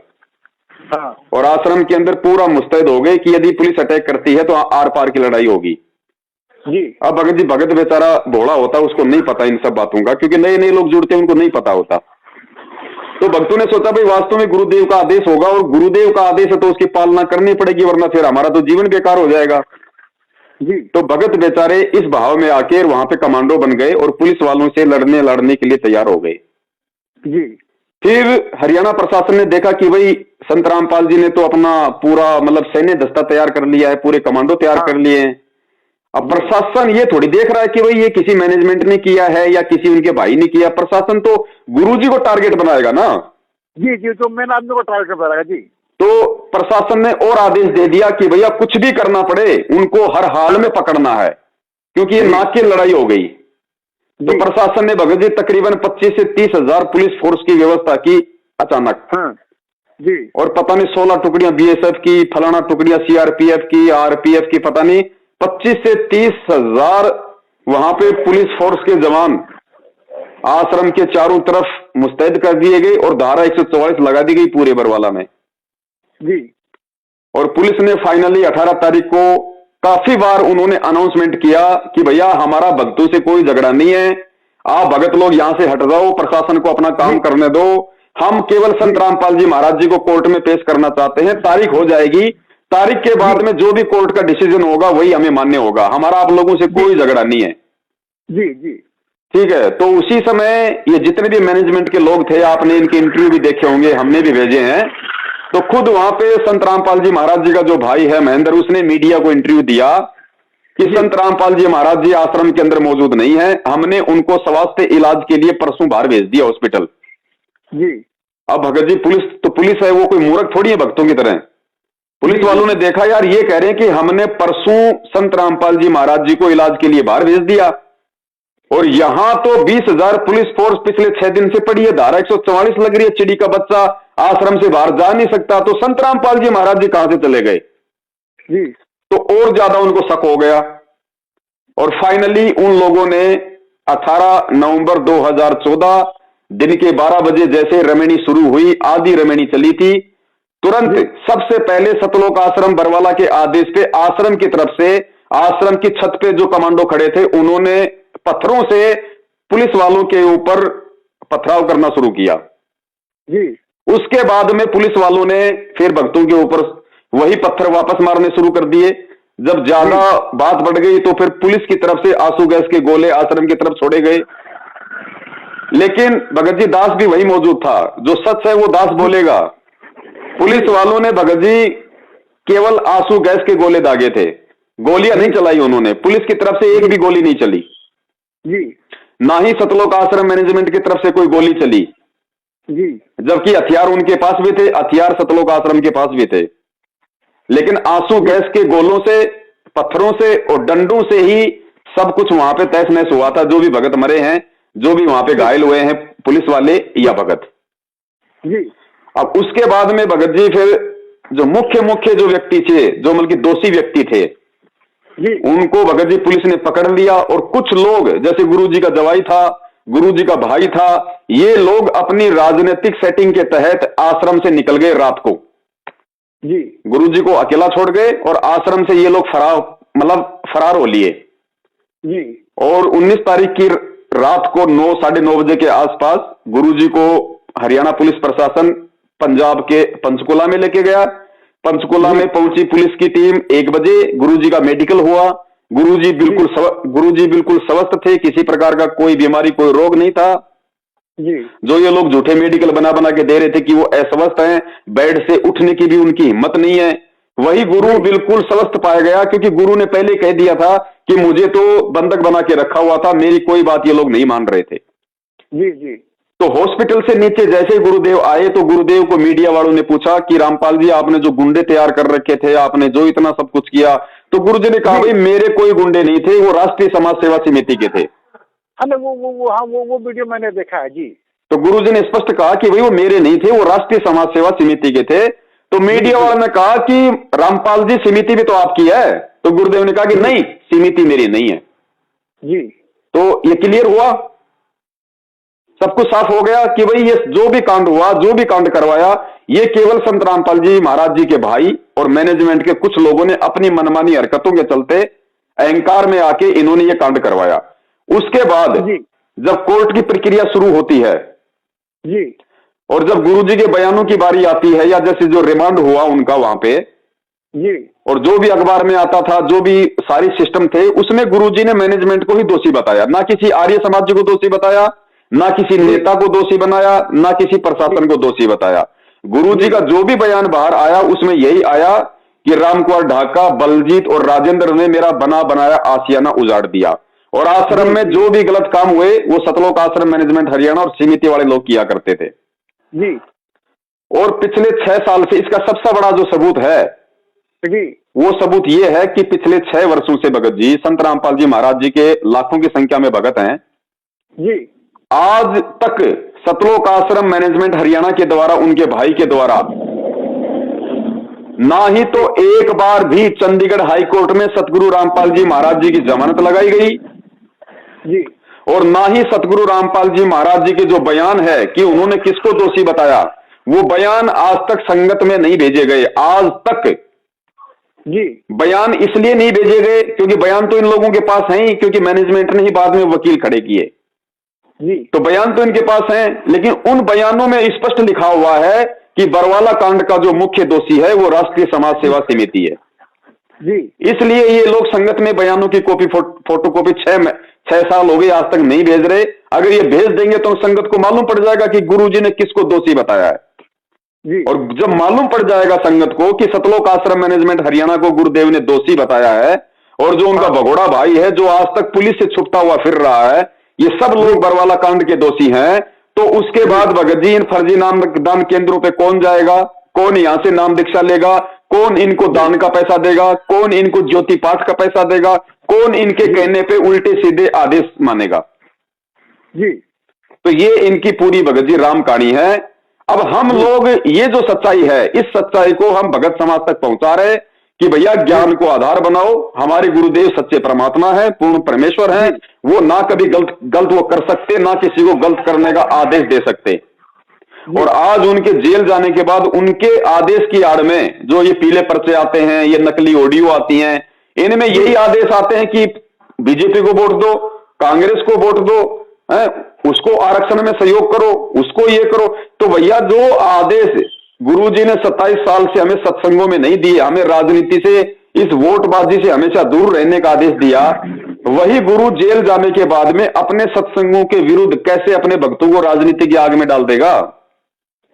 और आश्रम के अंदर पूरा मुस्तैद हो गए कि यदि पुलिस अटैक करती है तो आर पार की लड़ाई होगी जी। अब भगत बेचारा भोला होता, उसको नहीं पता इन सब बातों का, क्योंकि नए नए लोग जुड़ते हैं, उनको नहीं पता होता। तो भक्तों ने सोचा भाई वास्तव में गुरुदेव का आदेश होगा और गुरुदेव का आदेश है तो उसकी पालना करनी पड़ेगी, वरना फिर हमारा तो जीवन बेकार हो जाएगा जी। तो भगत बेचारे इस भाव में आकर वहां पे कमांडो बन गए और पुलिस वालों से लड़ने के लिए तैयार हो गए जी। फिर हरियाणा प्रशासन ने देखा कि भाई संत रामपाल जी ने तो अपना पूरा मतलब सैन्य दस्ता तैयार कर लिया है, पूरे कमांडो तैयार कर लिए हैं। अब प्रशासन ये थोड़ी देख रहा है कि भाई ये किसी मैनेजमेंट ने किया है या किसी उनके भाई ने किया, प्रशासन तो गुरुजी को टारगेट बनाएगा ना। जी जी, तो मेन आदमी को टारगेट बनाएगा जी। तो प्रशासन ने और आदेश दे दिया कि भैया कुछ भी करना पड़े, उनको हर हाल में पकड़ना है, क्योंकि ये नाक की लड़ाई हो गई। तो प्रशासन ने भगत जी तकरीबन 25 से 30 हजार पुलिस फोर्स की व्यवस्था की अचानक। हाँ जी। और पता नहीं 16 टुकड़ियां बीएसएफ की, फलाना टुकड़ियां सीआरपीएफ की, आरपीएफ की, पता नहीं 25 से 30 हजार वहां पे पुलिस फोर्स के जवान आश्रम के चारों तरफ मुस्तैद कर दिए गए और धारा 144 लगा दी गई पूरे बरवाला में जी। और पुलिस ने फाइनली 18 तारीख को काफी बार उन्होंने अनाउंसमेंट किया कि भैया हमारा भक्तों से कोई झगड़ा नहीं है, आप भगत लोग यहां से हट जाओ, प्रशासन को अपना काम करने दो, हम केवल संत रामपाल जी महाराज जी को कोर्ट में पेश करना चाहते हैं, तारीख हो जाएगी, तारीख के बाद में जो भी कोर्ट का डिसीजन होगा वही हमें मान्य होगा, हमारा आप लोगों से कोई झगड़ा नहीं है। जी जी ठीक है। तो उसी समय ये जितने भी मैनेजमेंट के लोग थे, आपने इनके इंटरव्यू भी देखे होंगे, हमने भी भेजे हैं, तो खुद वहां पे संत रामपाल जी महाराज जी का जो भाई है महेंद्र, उसने मीडिया को इंटरव्यू दिया कि संत रामपाल जी महाराज जी आश्रम के अंदर मौजूद नहीं है, हमने उनको स्वास्थ्य इलाज के लिए परसों बाहर भेज दिया हॉस्पिटल जी। अब भगत जी पुलिस है, वो कोई मूर्ख थोड़ी है भक्तों की तरह। पुलिस वालों ने देखा यार ये कह रहे हैं कि हमने परसों संत रामपाल जी महाराज जी को इलाज के लिए बाहर भेज दिया और यहां तो 20,000 पुलिस फोर्स पिछले 6 दिन से पड़ी है, धारा 144 लग रही है, चिड़ी का बच्चा आश्रम से बाहर जा नहीं सकता, तो संत रामपाल जी महाराज जी कहां से चले गए जी। तो और ज्यादा उनको शक हो गया। और फाइनली उन लोगों ने 18 नवंबर 2014 दिन के 12 बजे जैसे रमणी शुरू हुई, आधी रमणी चली थी, तुरंत सबसे पहले सतलोक आश्रम बरवाला के आदेश पे आश्रम की तरफ से आश्रम की छत पे जो कमांडो खड़े थे उन्होंने पत्थरों से पुलिस वालों के ऊपर पथराव करना शुरू किया जी। उसके बाद में पुलिस वालों ने फिर भक्तों के ऊपर वही पत्थर वापस मारने शुरू कर दिए। जब ज्यादा बात बढ़ गई तो फिर पुलिस की तरफ से आंसू गैस के गोले आश्रम की तरफ छोड़े गए। लेकिन भगत जी दास भी वही मौजूद था, जो सच है वो दास बोलेगा। पुलिस वालों ने भगत जी केवल आंसू गैस के गोले दागे थे, गोलियां नहीं चलाई उन्होंने, पुलिस की तरफ से एक भी गोली नहीं चली जी। ना ही सतलोक आश्रम मैनेजमेंट की तरफ से कोई गोली चली जी। जबकि हथियार उनके पास भी थे, हथियार सतलोक आश्रम के पास भी थे। लेकिन आंसू गैस के गोलों से, पत्थरों से और डंडों से ही सब कुछ वहां पे तहस नहस हुआ था। जो भी भगत मरे हैं, जो भी वहां पे घायल हुए हैं, पुलिस वाले या भगत जी। अब उसके बाद में भगत जी फिर जो मुख्य जो व्यक्ति थे, जो मतलब कि दोषी व्यक्ति थे जी। उनको भगत जी पुलिस ने पकड़ लिया। और कुछ लोग जैसे गुरुजी का जवाई था, गुरुजी का भाई था, ये लोग अपनी राजनीतिक सेटिंग के तहत आश्रम से निकल गए रात को जी। गुरुजी को अकेला छोड़ गए और आश्रम से ये लोग फरार हो लिए। जी। और 19 तारीख की रात को 9 साढ़े 9 बजे के आसपास गुरुजी को हरियाणा पुलिस प्रशासन पंजाब के पंचकुला में लेके गया। पंचकुला में पहुंची पुलिस की टीम 1 बजे, गुरुजी का मेडिकल हुआ। गुरुजी बिल्कुल स्वस्थ थे, किसी प्रकार का कोई बीमारी कोई रोग नहीं था। जी। जो ये लोग झूठे मेडिकल बना के दे रहे थे कि वो अस्वस्थ हैं, बेड से उठने की भी उनकी हिम्मत नहीं है, वही गुरु बिल्कुल स्वस्थ पाया गया। क्योंकि गुरु ने पहले कह दिया था कि मुझे तो बंधक बना के रखा हुआ था, मेरी कोई बात ये लोग नहीं मान रहे थे। जी। जी। तो हॉस्पिटल से नीचे जैसे ही गुरुदेव आए तो गुरुदेव को मीडिया वालों ने पूछा कि रामपाल जी आपने जो गुंडे तैयार कर रखे थे, आपने जो इतना सब कुछ किया, तो गुरुजी ने कहा भाई मेरे कोई गुंडे नहीं थे, वो राष्ट्रीय समाज सेवा समिति के थे। वो वीडियो मैंने देखा है जी। तो गुरुजी ने स्पष्ट कहा कि भाई वो मेरे नहीं थे, वो राष्ट्रीय समाज सेवा समिति के थे। तो मीडिया वालों ने कहा कि रामपाल जी समिति भी तो आपकी है। तो गुरुदेव ने कहा कि नहीं, समिति मेरी नहीं है जी। तो ये क्लियर हुआ, सब कुछ साफ हो गया कि भाई ये जो भी कांड हुआ, जो भी कांड करवाया, ये केवल संत रामपाल जी महाराज जी के भाई और मैनेजमेंट के कुछ लोगों ने अपनी मनमानी हरकतों के चलते अहंकार में आके इन्होंने ये कांड करवाया। उसके बाद जब कोर्ट की प्रक्रिया शुरू होती है जी, और जब गुरुजी के बयानों की बारी आती है, या जैसे जो रिमांड हुआ उनका वहां पे जी, और जो भी अखबार में आता था, जो भी सारी सिस्टम थे, उसमें गुरुजी ने मैनेजमेंट को ही दोषी बताया, ना किसी आर्य समाज जी को दोषी बताया, ना किसी नेता को दोषी बनाया, ना किसी प्रशासन को दोषी बताया। गुरुजी का जो भी बयान बाहर आया उसमें यही आया कि रामकुमार ढाका, बलजीत और राजेंद्र ने मेरा बना बनाया आशियाना उजाड़ दिया, और आश्रम में जो भी गलत काम हुए वो सतलोक आश्रम मैनेजमेंट हरियाणा और समिति वाले लोग किया करते थे जी। और पिछले 6 साल से इसका सबसे बड़ा जो सबूत है जी, वो सबूत ये है कि पिछले 6 वर्षों से भगत जी, संत रामपाल जी महाराज जी के लाखों की संख्या में भगत हैं जी, आज तक सतलोक आश्रम मैनेजमेंट हरियाणा के द्वारा, उनके भाई के द्वारा, ना ही तो एक बार भी चंडीगढ़ हाई कोर्ट में सतगुरु रामपाल जी महाराज जी की जमानत लगाई गई जी, और ना ही सतगुरु रामपाल जी महाराज जी के जो बयान है कि उन्होंने किसको दोषी बताया, वो बयान आज तक संगत में नहीं भेजे गए। आज तक जी, बयान इसलिए नहीं भेजे गए क्योंकि बयान तो इन लोगों के पास है ही, क्योंकि मैनेजमेंट ने ही बाद में वकील खड़े किए, जी, तो बयान तो इनके पास हैं। लेकिन उन बयानों में स्पष्ट लिखा हुआ है कि बरवाला कांड का जो मुख्य दोषी है वो राष्ट्रीय समाज सेवा समिति है जी। इसलिए ये लोग संगत में बयानों की कॉपी, फोटोकॉपी 6 साल हो गए आज तक नहीं भेज रहे। अगर ये भेज देंगे तो संगत को मालूम पड़ जाएगा कि गुरुजी ने किसको दोषी बताया है जी। और जब मालूम पड़ जाएगा संगत को कि सतलोक आश्रम मैनेजमेंट हरियाणा को गुरुदेव ने दोषी बताया है, और जो उनका भगोड़ा भाई है जो आज तक पुलिस से छुपता हुआ फिर रहा है, ये सब लोग बरवाला कांड के दोषी हैं, तो उसके बाद भगत जी इन फर्जी नाम दान केंद्रों पे कौन जाएगा, कौन यहां से नाम दीक्षा लेगा, कौन इनको दान का पैसा देगा, कौन इनको ज्योति पाठ का पैसा देगा, कौन इनके कहने पे उल्टे सीधे आदेश मानेगा जी। तो ये इनकी पूरी भगत जी राम कहानी है। अब हम लोग ये जो सच्चाई है, इस सच्चाई को हम भगत समाज तक पहुंचा रहे कि भैया ज्ञान को आधार बनाओ, हमारे गुरुदेव सच्चे परमात्मा है, पूर्ण परमेश्वर है, वो ना कभी गलत वो कर सकते, ना किसी को गलत करने का आदेश दे सकते। और आज उनके जेल जाने के बाद उनके आदेश की आड़ में जो ये पीले पर्चे आते हैं, ये नकली ऑडियो आती हैं, इनमें यही आदेश आते हैं कि बीजेपी को वोट दो, कांग्रेस को वोट दो, उसको आरक्षण में सहयोग करो, उसको ये करो। तो भैया जो आदेश गुरुजी ने 27 साल से हमें सत्संगों में नहीं दिए, हमें राजनीति से, इस वोटबाजी से हमेशा दूर रहने का आदेश दिया, वही गुरु जेल जाने के बाद में अपने सत्संगों के विरुद्ध कैसे अपने भक्तों को राजनीति की आग में डाल देगा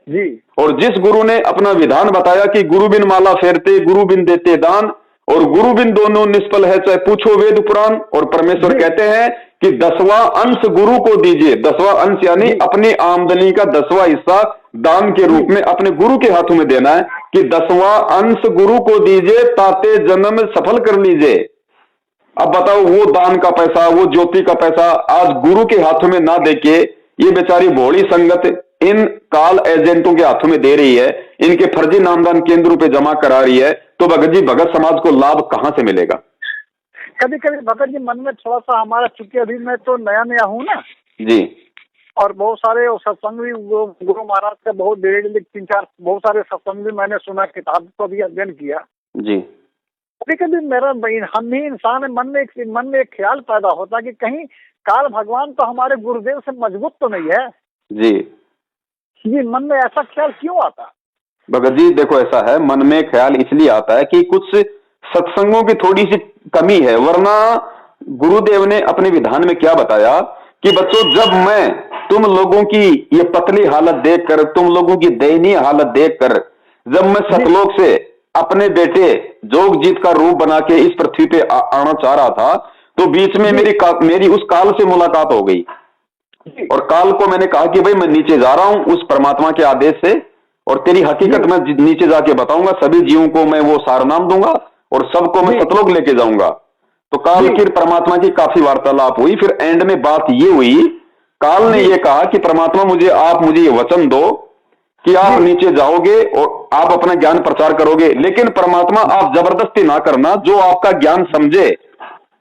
जी। और जिस गुरु ने अपना विधान बताया कि गुरु बिन माला फेरते, गुरु बिन देते दान, और गुरु बिन दोनों निष्फल है चाहे पूछो वेद पुराण। और परमेश्वर कहते हैं कि 10वां अंश गुरु को दीजिए, 10वां अंश यानी अपनी आमदनी का 10वां हिस्सा दान के रूप में अपने गुरु के हाथों में देना है कि 10वां अंश गुरु को दीजिए, ताते जन्म सफल कर लीजिए। अब बताओ, वो दान का पैसा, वो ज्योति का पैसा आज गुरु के हाथों में ना देके ये बेचारी भोली संगत इन काल एजेंटों के हाथों में दे रही है, इनके फर्जी नामदान केंद्रों पे जमा करा रही है, तो भगत जी भगत समाज को लाभ कहां से मिलेगा? कभी कभी भगत जी मन में थोड़ा सा हमारा, चूंकि अभी मैं तो नया हूँ ना जी, और बहुत सारे सत्संग भी गुरु महाराज का बहुत डेढ़ 3-4 बहुत सारे सत्संग भी मैंने सुना, किताब को भी अध्ययन किया जी। कभी कभी मेरा हम ही इंसान मन में एक ख्याल पैदा होता कि कहीं काल भगवान तो हमारे गुरुदेव से मजबूत तो नहीं है जी। जी, मन में ऐसा ख्याल क्यों आता? भगत जी देखो, ऐसा है, मन में ख्याल इसलिए आता है कि कुछ सत्संगों की थोड़ी सी कमी है, वरना गुरुदेव ने अपने विधान में क्या बताया कि बच्चों, जब मैं तुम लोगों की ये पतली हालत देखकर, तुम लोगों की दयनीय हालत देखकर, जब मैं सतलोक से अपने बेटे जोगजीत का रूप बना के इस पृथ्वी पे आना चाह रहा था, तो बीच में मेरी उस काल से मुलाकात हो गई। और काल को मैंने कहा कि भाई मैं नीचे जा रहा हूं उस परमात्मा के आदेश से, और तेरी हकीकत मैं नीचे जाके बताऊंगा, सभी जीवों को मैं वो सार नाम दूंगा और सबको मैं सतलोक लेके जाऊंगा। तो काल की परमात्मा की काफी वार्तालाप हुई, फिर एंड में बात ये हुई, काल ने ये कहा कि परमात्मा आप मुझे ये वचन दो कि आप नीचे जाओगे और आप अपना ज्ञान प्रचार करोगे, लेकिन परमात्मा आप जबरदस्ती ना करना, जो आपका ज्ञान समझे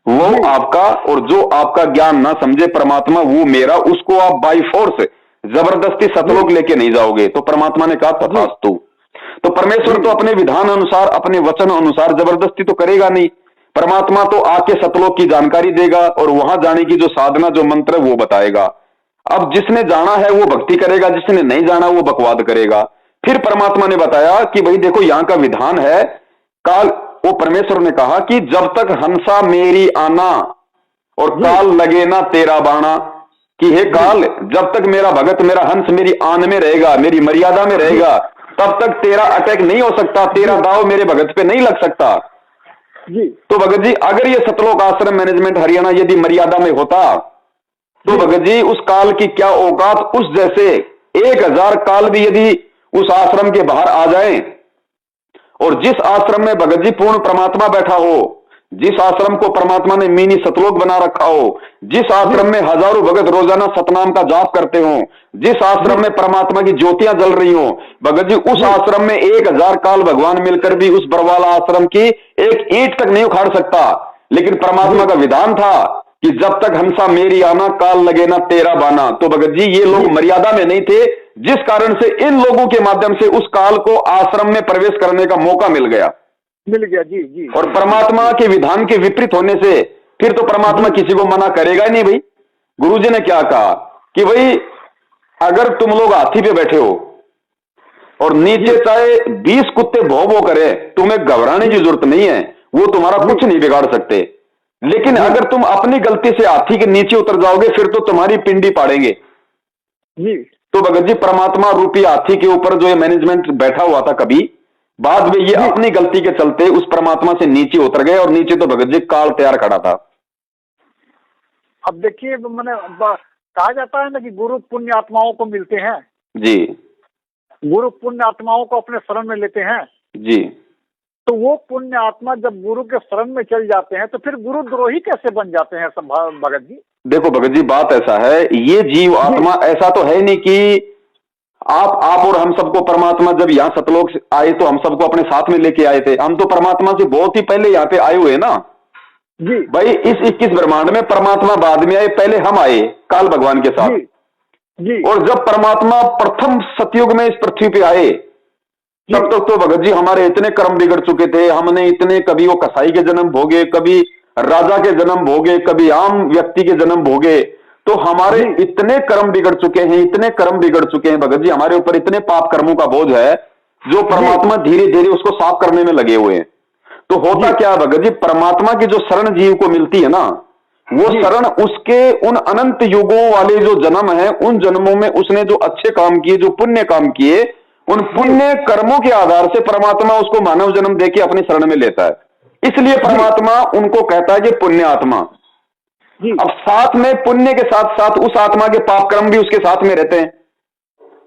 वो आपका, और जो आपका ज्ञान ना समझे परमात्मा वो मेरा, उसको आप बाई फोर्स जबरदस्ती सतलोक लेके नहीं जाओगे। तो परमात्मा ने कहा तथास्तु। तो परमेश्वर तो अपने विधान अनुसार, अपने वचन अनुसार जबरदस्ती तो करेगा नहीं, परमात्मा तो आके सतलोक की जानकारी देगा और वहां जाने की जो साधना, जो मंत्र है वो बताएगा। अब जिसने जाना है वो भक्ति करेगा, जिसने नहीं जाना वो बकवाद करेगा। फिर परमात्मा ने बताया कि भाई देखो, यहां का विधान है, काल, वो परमेश्वर ने कहा कि जब तक हंसा मेरी आना और काल लगे ना तेरा बाणा, कि हे काल, जब तक मेरा भगत, मेरा हंस मेरी आन में रहेगा, मेरी मर्यादा में रहेगा, तब तक तेरा अटैक नहीं हो सकता, तेरा दाव मेरे भगत पे नहीं लग सकता जी। तो भगत जी, अगर ये सतलोक आश्रम मैनेजमेंट हरियाणा यदि मर्यादा में होता तो भगत जी उस काल की क्या औकात, उस जैसे 1000 काल भी यदि उस आश्रम के बाहर आ जाएं, और जिस आश्रम में भगत जी पूर्ण परमात्मा बैठा हो, जिस आश्रम को परमात्मा ने मिनी सतलोक बना रखा हो, जिस आश्रम में हजारों भगत रोजाना सतनाम का जाप करते हो, जिस आश्रम में परमात्मा की ज्योतियां जल रही हो, भगत जी उस आश्रम में 1000 काल भगवान मिलकर भी उस बरवाला आश्रम की एक ईंट तक नहीं उखाड़ सकता। लेकिन परमात्मा का विधान था कि जब तक हंसा मेरी आना, काल लगे ना तेरा बाना। तो भगत जी ये लोग मर्यादा में नहीं थे, जिस कारण से इन लोगों के माध्यम से उस काल को आश्रम में प्रवेश करने का मौका मिल गया जी जी। और परमात्मा के विधान के विपरीत होने से फिर तो परमात्मा किसी को मना करेगा ही नहीं। भाई गुरुजी ने क्या कहा कि भाई अगर तुम लोग हाथी पे बैठे हो और नीचे चाहे 20 कुत्ते भौ भौ करे, तुम्हें घबराने की जरूरत नहीं है, वो तुम्हारा कुछ नहीं बिगाड़ सकते। लेकिन अगर तुम अपनी गलती से हाथी के नीचे उतर जाओगे, फिर तो तुम्हारी पिंडी पाड़ेंगे जी। तो भगत जी परमात्मा रूपी हाथी के ऊपर जो ये मैनेजमेंट बैठा हुआ था, कभी बाद में ये अपनी गलती के चलते उस परमात्मा से नीचे उतर गए, और नीचे तो भगत जी काल तैयार खड़ा था। अब देखिए, मैंने कहा जाता है ना कि गुरु पुण्य आत्माओं को मिलते हैं जी, गुरु पुण्य आत्माओं को अपने शरण में लेते हैं जी। तो वो पुण्य आत्मा जब गुरु के शरण में चल जाते हैं तो फिर गुरु द्रोही कैसे बन जाते हैं भगत जी? देखो भगत जी, बात ऐसा है, ये जीव आत्मा ऐसा तो है नहीं कि आप और हम सबको परमात्मा जब यहाँ सतलोक से आए तो हम सबको अपने साथ में लेके आए थे। हम तो परमात्मा से बहुत ही पहले यहाँ पे आए हुए ना जी भाई। इस 21 ब्रह्मांड में परमात्मा बाद में आए, पहले हम आए काल भगवान के साथ। जी और जब परमात्मा प्रथम सतयुग में इस पृथ्वी पे आए तब तक तो भगत जी हमारे इतने कर्म बिगड़ चुके थे। हमने इतने, कभी वो कसाई के जन्म भोगे, कभी राजा के जन्म भोगे, कभी आम व्यक्ति के जन्म भोगे। तो हमारे इतने कर्म बिगड़ चुके हैं, इतने कर्म बिगड़ चुके हैं भगत जी, हमारे ऊपर इतने पाप कर्मों का बोझ है जो परमात्मा धीरे धीरे उसको साफ करने में लगे हुए हैं। तो होता क्या भगत जी, परमात्मा की जो शरण जीव को मिलती है ना, वो शरण उसके उन अनंत युगों वाले जो जन्म है, उन जन्मों में उसने जो अच्छे काम किए, जो पुण्य काम किए, उन पुण्य कर्मों के आधार से परमात्मा उसको मानव जन्म देके अपनी शरण में लेता है। इसलिए परमात्मा उनको कहता है कि पुण्य आत्मा। अब साथ में पुण्य के साथ साथ उस आत्मा के पाप कर्म भी उसके साथ में रहते हैं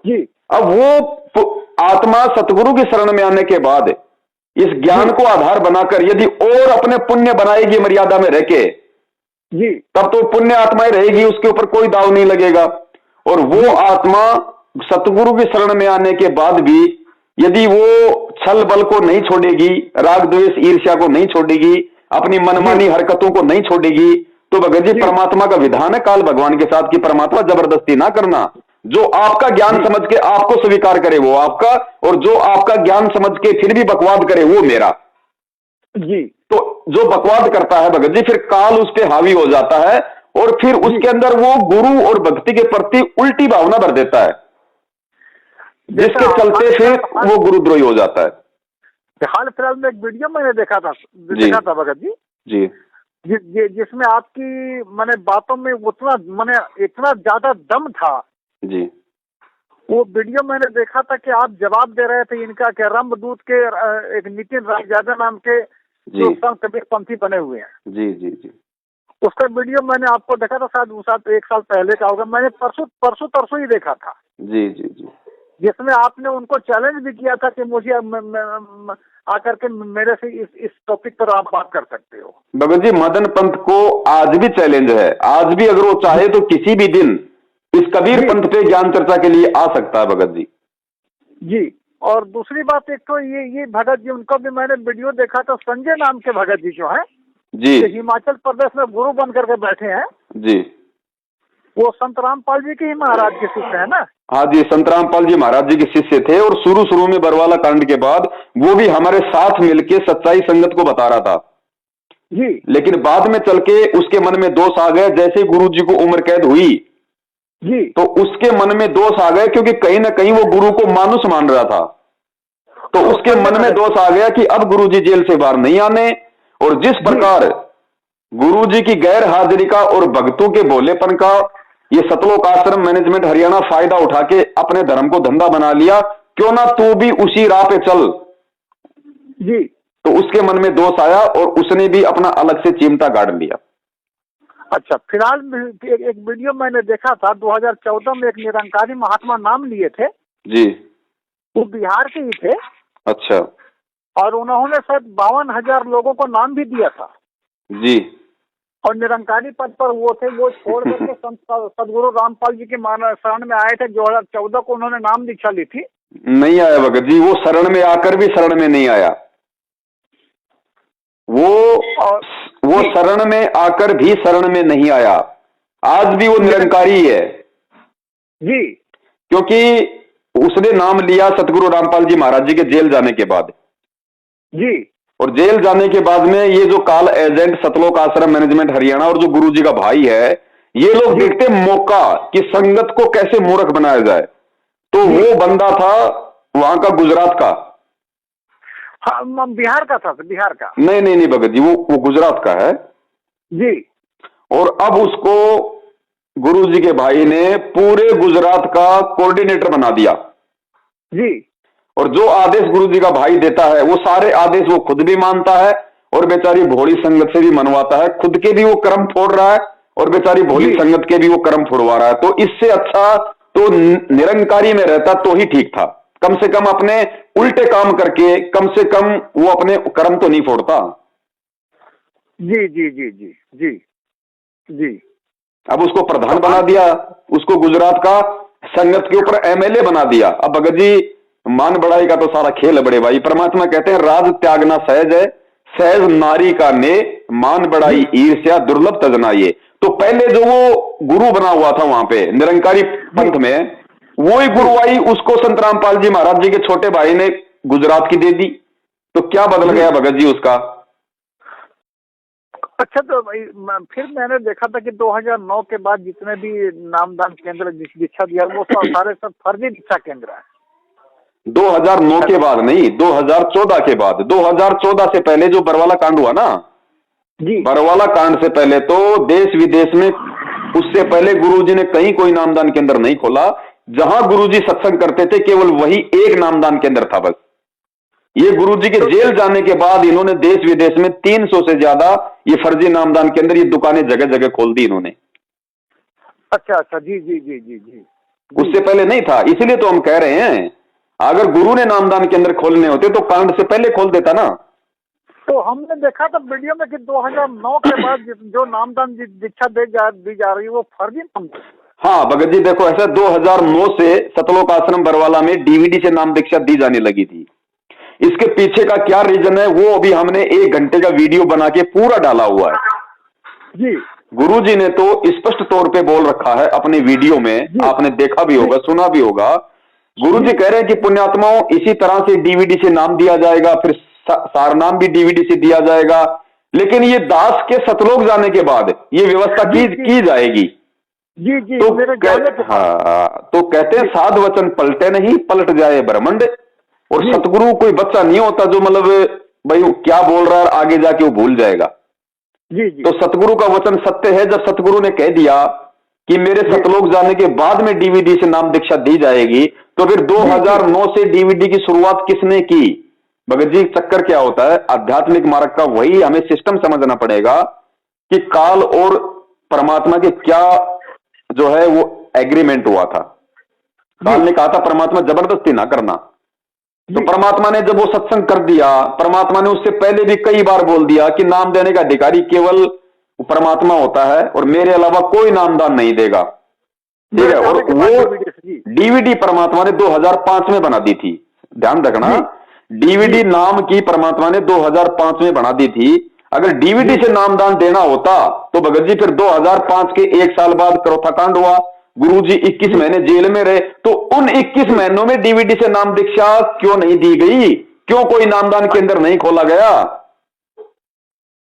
जी। अब वो आत्मा सतगुरु की शरण में आने के बाद इस ज्ञान को आधार बनाकर यदि और अपने पुण्य बनाएगी मर्यादा में रह के, जी, तब तो पुण्य आत्माएं रहेगी, उसके ऊपर कोई दाव नहीं लगेगा। और वो आत्मा सतगुरु की शरण में आने के बाद भी यदि वो छल बल को नहीं छोड़ेगी, राग द्वेष ईर्ष्या को नहीं छोड़ेगी, अपनी मनमानी हरकतों को नहीं छोड़ेगी, तो भगत जी परमात्मा का विधान है काल भगवान के साथ कि परमात्मा जबरदस्ती ना करना। जो आपका ज्ञान समझ के आपको स्वीकार करे वो आपका, और जो आपका ज्ञान समझ के फिर भी बकवाद करे वो मेरा। जी। तो जो बकवाद करता है भगत जी, फिर काल उस पर हावी हो जाता है और फिर उसके अंदर वो गुरु और भक्ति के प्रति उल्टी भावना भर देता है, जिसके चलते फिर वो गुरुद्रोही हो जाता है। हाल फिलहाल में एक वीडियो मैंने देखा था भगत जी जी जिसमें आपकी मैंने बातों में उतना मैंने इतना ज्यादा दम था जी। वो वीडियो मैंने देखा था कि आप जवाब दे रहे थे इनका कि रंभदूत के एक नितिन रायजादा नाम के जो संत कबीरपंथी बने हुए हैं। जी जी जी। उसका वीडियो मैंने आपको देखा था, शायद एक साल पहले का होगा, मैंने परसों ही देखा था। जी जी जी। जिसमें आपने उनको चैलेंज भी किया था कि मुझे आकर के मेरे से इस टॉपिक पर आप बात कर सकते हो। भगत जी मदन पंथ को आज भी चैलेंज है, आज भी अगर वो चाहे तो किसी भी दिन इस कबीर पंथ पे ज्ञान चर्चा के लिए आ सकता है भगत जी। जी। और दूसरी बात एक तो ये भगत जी उनको भी मैंने वीडियो देखा था, संजय नाम के भगत जी जो है जी, हिमाचल प्रदेश में गुरु बन करके बैठे हैं जी, वो संत रामपाल जी के ही महाराज के शिष्य है ना। हाँ जी, संत रामपाल जी महाराज जी के शिष्य थे और शुरू में बरवाला कांड के बाद वो भी हमारे साथ मिलके सच्चाई संगत को बता रहा था जी। लेकिन बाद में चल के उसके मन में दोष आ गए, जैसे गुरु जी को उम्र कैद हुई जी, तो उसके मन में दोष आ गए, क्योंकि कहीं ना कहीं वो गुरु को मानुस मान रहा था। तो उसके मन में दोष आ गया कि अब गुरु जी जेल से बाहर नहीं आने। और जिस प्रकार गुरु जी की गैर हाजिरी का और भक्तों के भोलेपन का ये सतलोक आश्रम मैनेजमेंट हरियाणा फायदा उठा के अपने धर्म को धंधा बना लिया, क्यों ना तू भी उसी राह पे चल जी। तो उसके मन में दोष आया और उसने भी अपना अलग से चिमटा गाड़ लिया। अच्छा, फिलहाल एक वीडियो मैंने देखा था 2014 में, एक निरंकारी महात्मा नाम लिए थे जी, वो बिहार के ही थे। अच्छा। और उन्होंने शायद 52,000 लोगों को नाम भी दिया था जी। और निरंकारी पद पर वो थे, वो छोड़ करके सदगुरु रामपाल जी के शरण में आए थे। 2014 को उन्होंने नाम दीक्षा ली थी। नहीं आया भगत जी, वो शरण में आकर भी शरण में नहीं आया। वो शरण में आकर भी शरण में नहीं आया। आज भी वो निरंकारी है जी, क्योंकि उसने नाम लिया सतगुरु रामपाल जी महाराज जी के जेल जाने के बाद जी। और जेल जाने के बाद में ये जो काल एजेंट सतलोक आश्रम मैनेजमेंट हरियाणा और जो गुरु जी का भाई है, ये लोग देखते मौका कि संगत को कैसे मूर्ख बनाया जाए। तो वो बंदा था वहां का, गुजरात का। हाँ, बिहार का था, बिहार का। नहीं भगत जी, वो गुजरात का है जी। और अब उसको गुरु जी के भाई ने पूरे गुजरात का कोऑर्डिनेटर बना दिया जी। और जो आदेश गुरु जी का भाई देता है वो सारे आदेश वो खुद भी मानता है और बेचारी भोली संगत से भी मनवाता है। खुद के भी वो कर्म फोड़ रहा है और बेचारी भोली संगत के भी वो कर्म फोड़वा रहा है। तो इससे अच्छा तो निरंकारी में रहता तो ही ठीक था। कम से कम अपने उल्टे काम करके कम से कम वो अपने कर्म तो नहीं फोड़ता। जी जी जी जी जी जी। अब उसको प्रधान बना दिया, उसको गुजरात का संगत के ऊपर एमएलए बना दिया। अब भगत जी मान बढ़ाई का तो सारा खेल है बड़े भाई। परमात्मा कहते हैं राज त्यागना सहज है, सहज नारी का ने, मान बढ़ाई ईर्ष्या दुर्लभ तजना ये। तो पहले जो वो गुरु बना हुआ था वहां पे निरंकारी पंथ में, वही गुरुवाई उसको संत रामपाल जी महाराज जी के छोटे भाई ने गुजरात की दे दी। तो क्या बदल गया भगत जी उसका? अच्छा, तो फिर मैंने देखा था कि 2009 के बाद जितने भी नामदान केंद्र दीक्षा दिया वो सारे सब फर्जी दीक्षा केंद्र है। 2009 के बाद नहीं, 2014 के बाद। 2014 से पहले जो बरवाला कांड हुआ ना जी, बरवाला कांड से पहले तो देश विदेश में, उससे पहले गुरुजी ने कहीं कोई नामदान केंद्र नहीं खोला। जहां गुरुजी सत्संग करते थे केवल वही एक नामदान केंद्र था बस। ये गुरुजी के जेल जाने के बाद इन्होंने देश विदेश में 300 से ज्यादा ये फर्जी नामदान केंद्र, ये दुकानें जगह जगह खोल दी इन्होंने। अच्छा, जी जी जी जी जी। उससे पहले नहीं था। इसलिए तो हम कह रहे हैं अगर गुरु ने नामदान केंद्र खोलने होते तो कांड से पहले खोल देता ना। तो हमने देखा था वीडियो में कि 2009 के बाद जो नामदान दीक्षा दी जा रही है वो फर्जी नाम। हाँ भगत जी देखो, ऐसा 2009 से सतलोक आश्रम बरवाला में डीवीडी से नाम दीक्षा दी जाने लगी थी। इसके पीछे का क्या रीजन है वो अभी हमने 1 घंटे का वीडियो बना के पूरा डाला हुआ है जी। गुरुजी ने तो स्पष्ट तौर पे बोल रखा है अपने वीडियो में, आपने देखा भी होगा, सुना भी होगा। गुरुजी कह रहे हैं कि पुण्यात्माओं इसी तरह से डीवीडी से नाम दिया जाएगा, फिर सारनाम भी डीवीडी से दिया जाएगा, लेकिन ये दास के सतलोक जाने के बाद ये व्यवस्था की जाएगी। जी जी। तो तो कहते हैं साध वचन पलटे नहीं, पलट जाए ब्रह्मांड। और सतगुरु कोई बच्चा नहीं होता जो मतलब भाई क्या बोल रहा है आगे जाके वो भूल जाएगा। जी जी। तो सतगुरु का वचन सत्य है। जब सतगुरु ने कह दिया कि मेरे सतलोक जाने के बाद में डीवीडी से नाम दीक्षा दी जाएगी, तो फिर 2009 से डीवीडी की शुरुआत किसने की? भगत जी चक्कर क्या होता है, आध्यात्मिक मार्ग का वही हमें सिस्टम समझना पड़ेगा कि काल और परमात्मा के क्या जो है वो एग्रीमेंट हुआ था। काल ने कहा था परमात्मा जबरदस्ती ना करना, तो परमात्मा ने जब वो सत्संग कर दिया, परमात्मा ने उससे पहले भी कई बार बोल दिया कि नाम देने का अधिकारी केवल परमात्मा होता है और मेरे अलावा कोई नामदान नहीं देगा, ठीक है। और वो डीवीडी परमात्मा ने 2005 में बना दी थी, ध्यान रखना। डीवीडी नाम की परमात्मा ने 2005 में बना दी थी। अगर डीवीडी से नामदान देना होता तो भगत जी फिर 2005 के 1 साल बाद करोथा कांड हुआ, गुरुजी 21 महीने जेल में रहे, तो उन 21 महीनों में डीवीडी से नाम दीक्षा क्यों नहीं दी गई? क्यों कोई नामदान केंद्र नहीं खोला गया?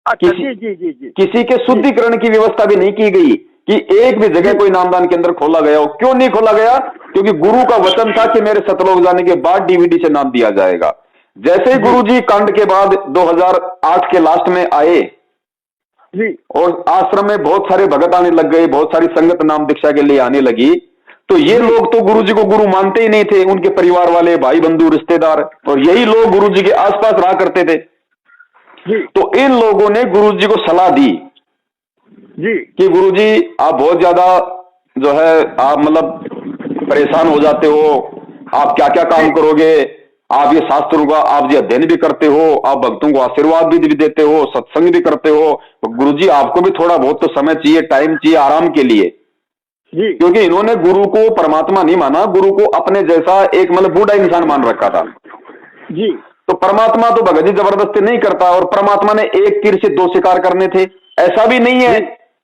किसी के शुद्धिकरण की व्यवस्था भी नहीं की गई कि एक भी जगह कोई नामदान केंद्र खोला गया हो। क्यों नहीं खोला गया? क्योंकि गुरु का वचन था कि मेरे सतलोक जाने के बाद डीवीडी से नाम दिया जाएगा। जैसे ही गुरुजी कांड के बाद 2008 के लास्ट में आए जी, और आश्रम में बहुत सारे भगत आने लग गए, बहुत सारी संगत नाम दीक्षा के लिए आने लगी, तो ये लोग तो गुरुजी को गुरु मानते ही नहीं थे, उनके परिवार वाले, भाई बंधु, रिश्तेदार, और यही लोग गुरुजी के आसपास रहा करते थे। तो इन लोगों ने गुरुजी को सलाह दी जी कि गुरुजी आप बहुत ज्यादा जो है आप मतलब परेशान हो जाते हो, आप क्या क्या काम करोगे, आप ये शास्त्रों का आप ये अध्ययन भी करते हो, आप भक्तों को आशीर्वाद भी देते हो, सत्संग भी करते हो, तो गुरुजी आपको भी थोड़ा बहुत तो समय चाहिए, टाइम चाहिए आराम के लिए जी। क्योंकि इन्होंने गुरु को परमात्मा नहीं माना, गुरु को अपने जैसा एक मतलब बूढ़ा इंसान मान रखा था जी। तो परमात्मा तो भगत जी जबरदस्ती नहीं करता, और परमात्मा ने एक तीर से 2 शिकार करने थे। ऐसा भी नहीं है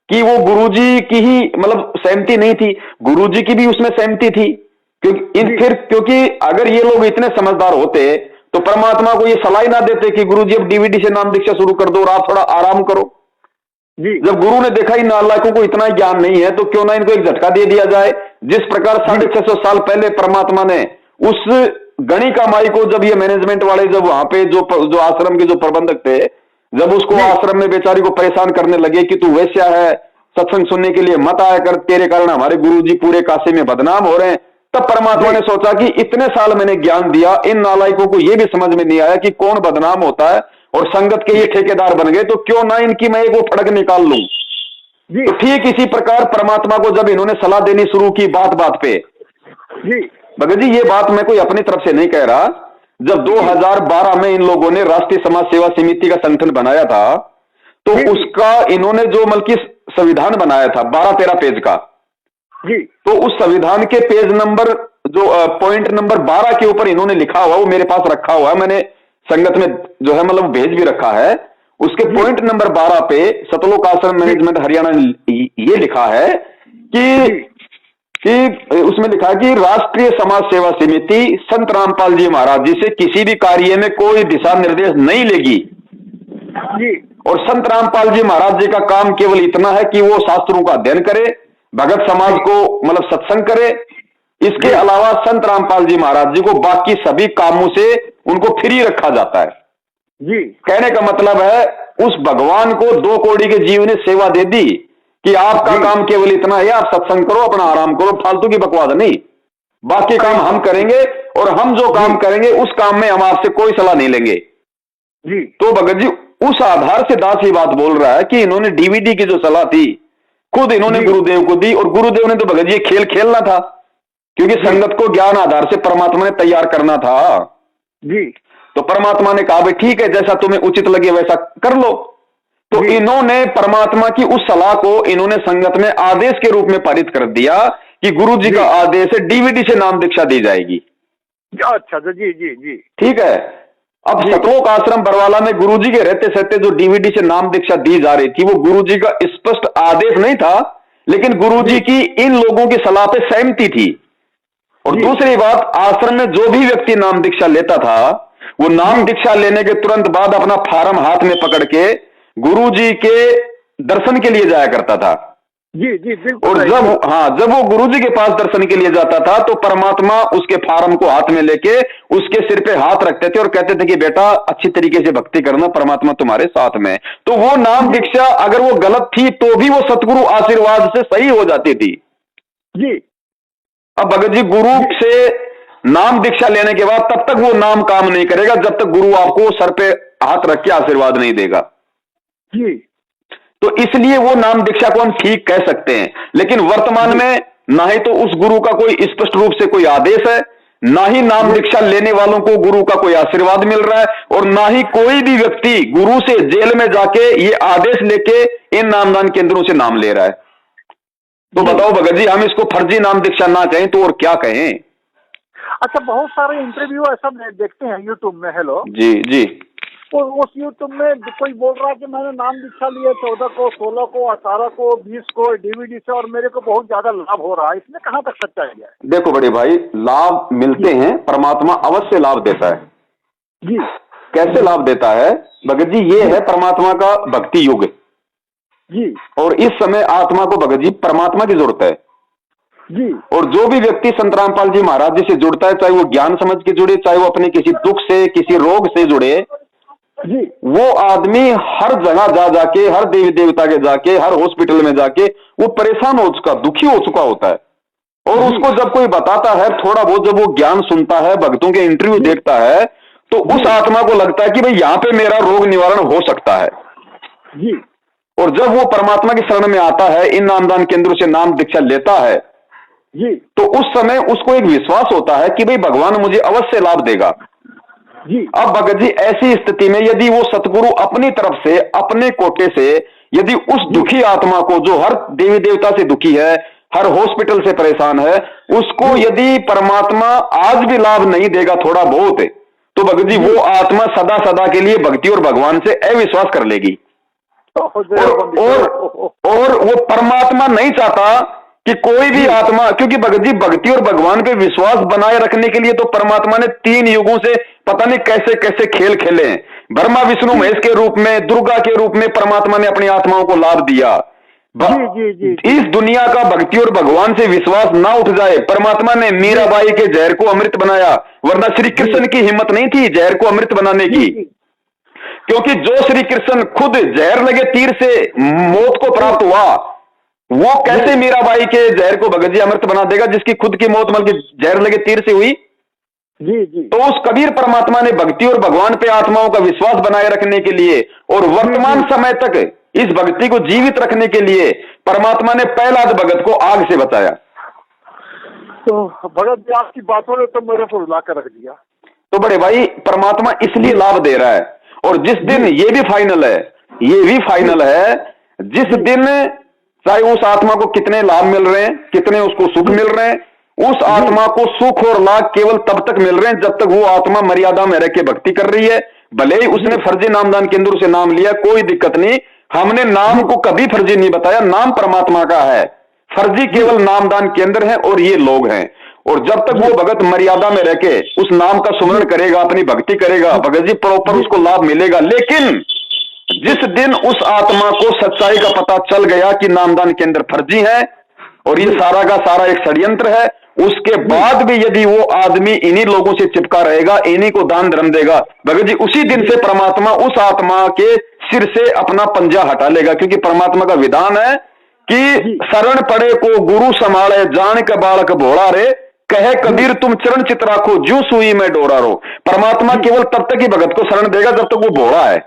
कि वो गुरुजी की ही मतलब सहमति नहीं थी, गुरुजी की भी उसमें सहमति थी। क्योंकि अगर ये लोग इतने समझदार होते तो परमात्मा को ये सलाह ना देते कि गुरुजी अब डीवीडी से नाम दीक्षा शुरू कर दो और आप थोड़ा आराम करो जी। जब गुरु ने देखा इन नालायकों को इतना ज्ञान नहीं है तो क्यों ना इनको एक झटका दे दिया जाए। जिस प्रकार 650 साल पहले परमात्मा ने उस गणिका माई को, जब ये मैनेजमेंट वाले जब वहां पे जो आश्रम के जो प्रबंधक थे, जब उसको आश्रम में बेचारी को परेशान करने लगे कि तू वैश्या है, सत्संग सुनने के लिए मत आया कर, तेरे कारण हमारे गुरुजी पूरे काशी में बदनाम हो रहे हैं, तब परमात्मा ने सोचा कि इतने साल मैंने ज्ञान दिया, इन नालायकों को यह भी समझ में नहीं आया कि कौन बदनाम होता है और संगत के ये ठेकेदार बन गए, तो क्यों ना इनकी मैं एक वो फड़क निकाल लूं। तो ठीक इसी प्रकार परमात्मा को जब इन्होंने सलाह देनी शुरू की बात बात पे जी भगत जी, ये बात मैं कोई अपनी तरफ से नहीं कह रहा, जब 2012 में इन लोगों ने राष्ट्रीय समाज सेवा समिति का संगठन बनाया था तो उसका इन्होंने जो बल्कि संविधान बनाया था 12-13 पेज का, जी। तो उस संविधान के पेज नंबर जो पॉइंट नंबर 12 के ऊपर इन्होंने लिखा हुआ, वो मेरे पास रखा हुआ है, मैंने संगत में जो है मतलब भेज भी रखा है। उसके पॉइंट नंबर 12 पे सतलोक आश्रम मैनेजमेंट हरियाणा ने ये लिखा है कि उसमें लिखा है कि राष्ट्रीय समाज सेवा समिति संत रामपाल जी महाराज जी से किसी भी कार्य में कोई दिशा निर्देश नहीं लेगी जी। और संत रामपाल जी महाराज जी का काम केवल इतना है कि वो शास्त्रों का अध्ययन करे, भगत समाज को मतलब सत्संग करे। इसके अलावा संत रामपाल जी महाराज जी को बाकी सभी कामों से उनको फ्री रखा जाता है जी। कहने का मतलब है उस भगवान को 2 कौड़ी के जीव ने सेवा दे दी कि आपका काम केवल इतना है, आप सत्संग करो, अपना आराम करो, फालतू की बकवास नहीं, बाकी काम हम करेंगे और हम जो काम करेंगे उस काम में हम आपसे कोई सलाह नहीं लेंगे जी। तो भगत जी उस आधार से दास ये बात बोल रहा है कि इन्होंने डीवीडी की जो सलाह थी खुद इन्होंने गुरुदेव को दी, और गुरुदेव ने तो भगत जी खेल खेलना था क्योंकि संगत को ज्ञान आधार से परमात्मा ने तैयार करना था जी। तो परमात्मा ने कहा भाई ठीक है, जैसा तुम्हें उचित लगे वैसा कर लो। तो इन्होंने परमात्मा की उस सलाह को इन्होंने संगत में आदेश के रूप में पारित कर दिया कि गुरु जी का आदेश है, डीवीडी से नाम दीक्षा दी जाएगी। अच्छा जी जी जी। ठीक है। अब सतलोक आश्रम बरवाला में गुरुजी के रहते सहते जो डीवीडी से नाम दीक्षा दी जा रही थी वो गुरुजी का स्पष्ट आदेश नहीं था, लेकिन गुरुजी की इन लोगों की सलाह पे सहमति थी। और दूसरी बात, आश्रम में जो भी व्यक्ति नाम दीक्षा लेता था वो नाम दीक्षा लेने के तुरंत बाद अपना फार्म हाथ में पकड़ के गुरुजी के दर्शन के लिए जाया करता था। जी जी बिल्कुल। और जब वो गुरुजी के पास दर्शन के लिए जाता था तो परमात्मा उसके फार्म को हाथ में लेके उसके सिर पे हाथ रखते थे और कहते थे कि बेटा अच्छी तरीके से भक्ति करना, परमात्मा तुम्हारे साथ में। तो वो नाम दीक्षा अगर वो गलत थी तो भी वो सतगुरु आशीर्वाद से सही हो जाती थी जी। अब भगत जी गुरु से नाम दीक्षा लेने के बाद तब तक वो नाम काम नहीं करेगा जब तक गुरु आपको सर पे हाथ रख के आशीर्वाद नहीं देगा जी। तो इसलिए वो नाम दीक्षा को हम ठीक कह सकते हैं, लेकिन वर्तमान में ना ही तो उस गुरु का कोई स्पष्ट रूप से कोई आदेश है, ना ही नाम दीक्षा लेने वालों को गुरु का कोई आशीर्वाद मिल रहा है, और ना ही कोई भी व्यक्ति गुरु से जेल में जाके ये आदेश लेके इन नामदान केंद्रों से नाम ले रहा है। तो बताओ भगत जी, हम इसको फर्जी नाम दीक्षा ना कहें तो और क्या कहें? अच्छा, बहुत सारे इंटरव्यू ऐसा देखते हैं यूट्यूब में। हेलो जी जी। तो उस यूट्यूब में कोई बोल रहा है कि मैंने नाम दीक्षा लिया 14 को, 16 को, 18 को, 20 को डीवीडी से और मेरे को बहुत ज्यादा लाभ हो रहा है, इसमें कहाँ तक सच्चाई है? देखो बड़े भाई, लाभ मिलते हैं, परमात्मा अवश्य लाभ देता है जी। कैसे लाभ देता है भगत जी? ये है परमात्मा का भक्ति युग जी। और इस समय आत्मा को भगत जी परमात्मा की जरूरत है जी। और जो भी व्यक्ति संत रामपाल जी महाराज जी से जुड़ता है, चाहे वो ज्ञान समझ के जुड़े, चाहे वो अपने किसी दुख से, किसी रोग से जुड़े, जी। वो आदमी हर जगह जा जाके, हर देवी देवता के जाके, हर हॉस्पिटल में जाके वो परेशान हो चुका, दुखी हो चुका होता है। और उसको जब कोई बताता है, थोड़ा बहुत जब वो ज्ञान सुनता है, भक्तों के इंटरव्यू देखता है, तो उस आत्मा को लगता है कि भाई यहाँ पे मेरा रोग निवारण हो सकता है जी। और जब वो परमात्मा की शरण में आता है, इन नामदान केंद्रों से नाम दीक्षा लेता है जी, तो उस समय उसको एक विश्वास होता है कि भाई भगवान मुझे अवश्य लाभ देगा जी। अब भगत जी ऐसी स्थिति में यदि वो सतगुरु अपनी तरफ से, अपने कोटे से, यदि उस दुखी आत्मा को, जो हर देवी देवता से दुखी है, हर हॉस्पिटल से परेशान है, उसको यदि परमात्मा आज भी लाभ नहीं देगा थोड़ा बहुत, तो भगत जी वो आत्मा सदा सदा के लिए भक्ति और भगवान से अविश्वास कर लेगी। और वो परमात्मा नहीं चाहता कि कोई भी आत्मा, क्योंकि भगत जी भक्ति और भगवान पे विश्वास बनाए रखने के लिए तो परमात्मा ने 3 युगों से पता नहीं कैसे कैसे खेल खेले हैं। ब्रह्मा विष्णु महेश के रूप में, दुर्गा के रूप में परमात्मा ने अपनी आत्माओं को लाभ दिया। जी, जी, जी। इस दुनिया का भक्ति और भगवान से विश्वास ना उठ जाए, परमात्मा ने मीराबाई के जहर को अमृत बनाया, वरना श्री कृष्ण की हिम्मत नहीं थी जहर को अमृत बनाने की, क्योंकि जो श्री कृष्ण खुद जहर लगे तीर से मौत को प्राप्त हुआ, वो कैसे मीराबाई के जहर को भगत जी अमृत बना देगा जिसकी खुद की मौत बल्कि जहर लगे तीर से हुई? जी जी। तो उस कबीर परमात्मा ने भक्ति और भगवान पे आत्माओं का विश्वास बनाए रखने के लिए और वर्तमान समय तक इस भक्ति को जीवित रखने के लिए परमात्मा ने पहला भगत को आग से बचाया। तो भगत जी आपकी बातों ने तो मेरे को रुला कर रख दिया। तो बड़े भाई परमात्मा इसलिए लाभ दे रहा है, और जिस दिन ये भी फाइनल है, जिस दिन चाहे उस आत्मा को कितने लाभ मिल रहे हैं, कितने उसको सुख मिल रहे हैं, उस आत्मा को सुख और लाभ केवल तब तक मिल रहे हैं जब तक वो आत्मा मर्यादा में रह के भक्ति कर रही है। भले ही उसने फर्जी नामदान केंद्र से नाम लिया, कोई दिक्कत नहीं, हमने नाम को कभी फर्जी नहीं बताया, नाम परमात्मा का है, फर्जी केवल नामदान केंद्र है और ये लोग हैं। और जब तक वो भगत मर्यादा में रह के उस नाम का सुमरण करेगा, अपनी भक्ति करेगा, भगत जी प्रॉपर उसको लाभ मिलेगा। लेकिन जिस दिन उस आत्मा को सच्चाई का पता चल गया कि नामदान केंद्र फर्जी है और ये सारा का सारा एक षड्यंत्र है, उसके बाद भी यदि वो आदमी इन्हीं लोगों से चिपका रहेगा, इन्हीं को दान धर्म देगा, भगत जी उसी दिन से परमात्मा उस आत्मा के सिर से अपना पंजा हटा लेगा। क्योंकि परमात्मा का विधान है कि शरण पड़े को गुरु संभाले, जान के बालक भोला रे, कहे कबीर तुम चरण चित राखो, जू सुई में डोरा रो। परमात्मा केवल तब तक ही भगत को शरण देगा जब तक वो भोला है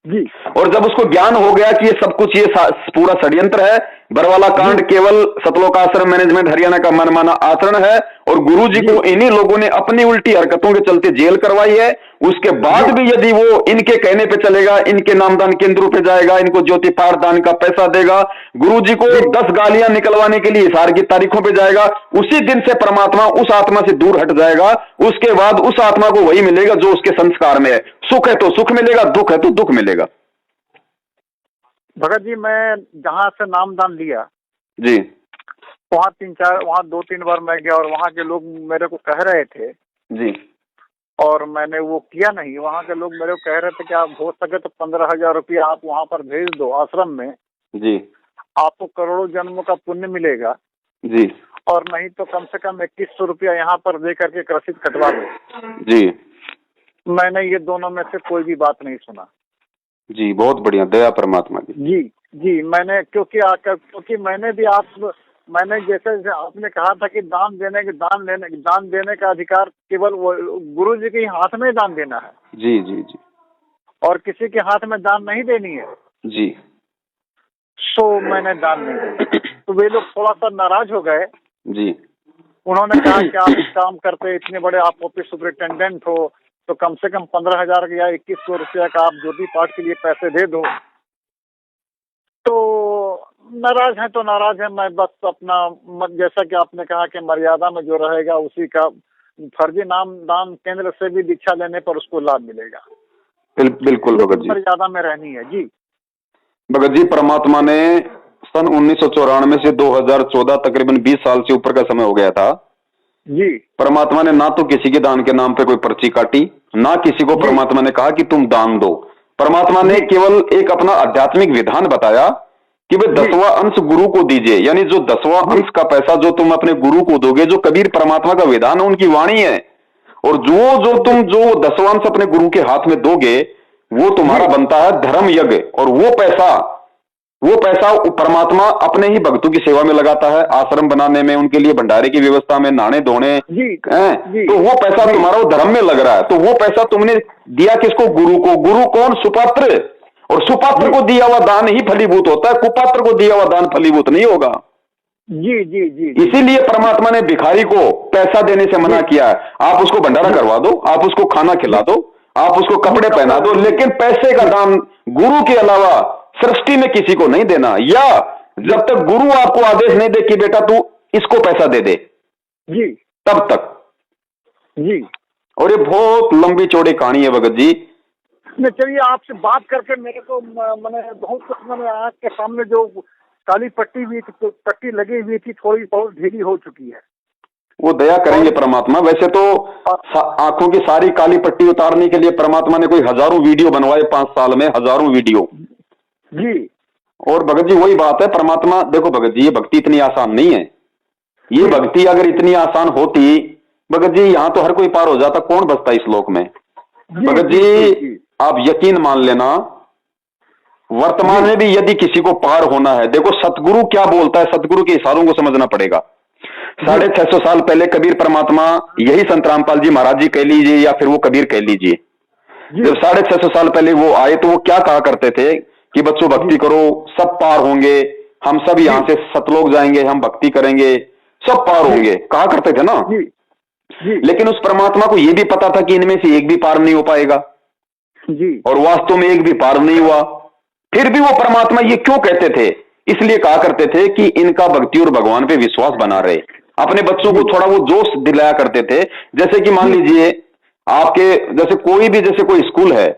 जी। और जब उसको ज्ञान हो गया कि ये सब कुछ ये पूरा षड्यंत्र है, बरवाला कांड केवल सतलोक आश्रम मैनेजमेंट हरियाणा का मनमाना आचरण है और गुरुजी को इन्हीं लोगों ने अपनी उल्टी हरकतों के चलते जेल करवाई है, उसके बाद भी यदि वो इनके कहने पे चलेगा, इनके नामदान केंद्रों पे जाएगा, इनको ज्योति पाठ दान का पैसा देगा, गुरुजी को 10 गालियां निकलवाने के लिए हिसार की तारीखों पे जाएगा, उसी दिन से परमात्मा उस आत्मा से दूर हट जाएगा। उसके बाद उस आत्मा को वही मिलेगा जो उसके संस्कार में है। सुख है तो सुख मिलेगा, दुख है तो दुख मिलेगा। भगत जी मैं जहाँ से नामदान लिया जी, वहाँ 2-3 बार मैं गया और वहाँ के लोग मेरे को कह रहे थे जी, और मैंने वो किया नहीं। वहाँ के लोग मेरे को कह रहे थे कि आप हो सके तो 15,000 रुपया आप वहाँ पर भेज दो आश्रम में जी, आपको करोड़ों जन्मों का पुण्य मिलेगा जी, और नहीं तो कम से कम 2100 रुपया यहाँ पर दे करके रसीद कटवा दो जी। मैंने ये दोनों में से कोई भी बात नहीं सुना जी। बहुत बढ़िया, दया परमात्मा की जी जी। मैंने क्योंकि मैंने जैसे आपने कहा था कि दान देने का अधिकार केवल गुरु जी के हाथ में दान देना है जी जी जी, और किसी के हाथ में दान नहीं देनी है जी। सो मैंने दान नहीं दिया। तो वे लोग थोड़ा सा नाराज हो गए जी। उन्होंने कहा कि आप इस काम करते, इतने बड़े आप ऑफिस सुपरिटेंडेंट हो, तो कम से कम 15,000 या 2100 रुपया का आप ज्योति पाठ के लिए पैसे दे दो। तो नाराज है तो नाराज है, मैं बस अपना जैसा कि आपने कहा कि मर्यादा में जो रहेगा उसी का, फर्जी नाम दान केंद्र से भी दीक्षा लेने पर उसको लाभ मिलेगा। बिल्कुल भगत जी, मर्यादा में रहनी है जी। भगत जी परमात्मा ने सन 1994 से 2014 तकरीबन 20 साल से ऊपर का समय हो गया था जी। परमात्मा ने ना तो किसी के दान के नाम पे कोई पर्ची काटी, ना किसी को परमात्मा ने कहा कि तुम दान दो। परमात्मा ने केवल एक अपना आध्यात्मिक विधान बताया कि वे 10वां अंश गुरु को दीजिए, यानी जो 10वां अंश का पैसा जो तुम अपने गुरु को दोगे, जो कबीर परमात्मा का विधान है, उनकी वाणी है, और जो तुम 10वां अंश अपने गुरु के हाथ में दोगे वो तुम्हारा बनता है धर्म यज्ञ। और वो पैसा परमात्मा अपने ही भक्तों की सेवा में लगाता है, आश्रम बनाने में, उनके लिए भंडारे की व्यवस्था में, नहाने धोने, तो वो पैसा तुम्हारा वो धर्म में लग रहा है। तो वो पैसा तुमने दिया किसको? गुरु को। गुरु कौन? सुपात्र। और सुपात्र को दिया हुआ दान ही फलीभूत होता है, कुपात्र को दिया हुआ दान फलीभूत नहीं होगा। जी जी जी। इसीलिए परमात्मा ने भिखारी को पैसा देने से मना किया है। आप उसको भंडारा करवा दो, आप उसको खाना खिला दो, आप उसको कपड़े पहना दो, लेकिन पैसे का दान गुरु के अलावा सृष्टि में किसी को नहीं देना। या जब तक गुरु आपको आदेश नहीं दे कि बेटा तू इसको पैसा दे दे जी, तब तक जी। और ये बहुत लंबी चौड़ी कहानी है भगत जी। चलिए आपसे बात करके मेरे को मैंने बहुत कुछ, मैंने आँख के सामने जो काली पट्टी लगी हुई थी थोड़ी बहुत ढीली हो चुकी है। वो दया करेंगे परमात्मा। वैसे तो आंखों की सारी काली पट्टी उतारने के लिए परमात्मा ने कोई हजारों वीडियो बनवाए, 5 साल में हजारों वीडियो जी। और भगत जी वही बात है, परमात्मा देखो भगत जी, ये भक्ति इतनी आसान नहीं है। ये भक्ति अगर इतनी आसान होती भगत जी, यहाँ तो हर कोई पार हो जाता, कौन बचता इस लोक में। भगत जी आप यकीन मान लेना, वर्तमान में भी यदि किसी को पार होना है, देखो सतगुरु क्या बोलता है, सतगुरु के इशारों को समझना पड़ेगा। 650 साल पहले कबीर परमात्मा, यही संत रामपाल जी महाराज जी कह लीजिए या फिर वो कबीर कह लीजिए, जब 650 साल पहले वो आए तो वो क्या कहा करते थे कि बच्चों भक्ति करो, सब पार होंगे, हम सब यहाँ से सतलोक जाएंगे, हम भक्ति करेंगे, सब पार होंगे, कहा करते थे ना जी। लेकिन उस परमात्मा को यह भी पता था कि इनमें से एक भी पार नहीं हो पाएगा जी, और वास्तव में एक भी पार नहीं हुआ। फिर भी वो परमात्मा ये क्यों कहते थे इसलिए कहा करते थे कि इनका भक्ति और भगवान पे विश्वास बना रहे। अपने बच्चों को थोड़ा वो जोश दिलाया करते थे। जैसे कि मान लीजिए आपके जैसे कोई स्कूल है,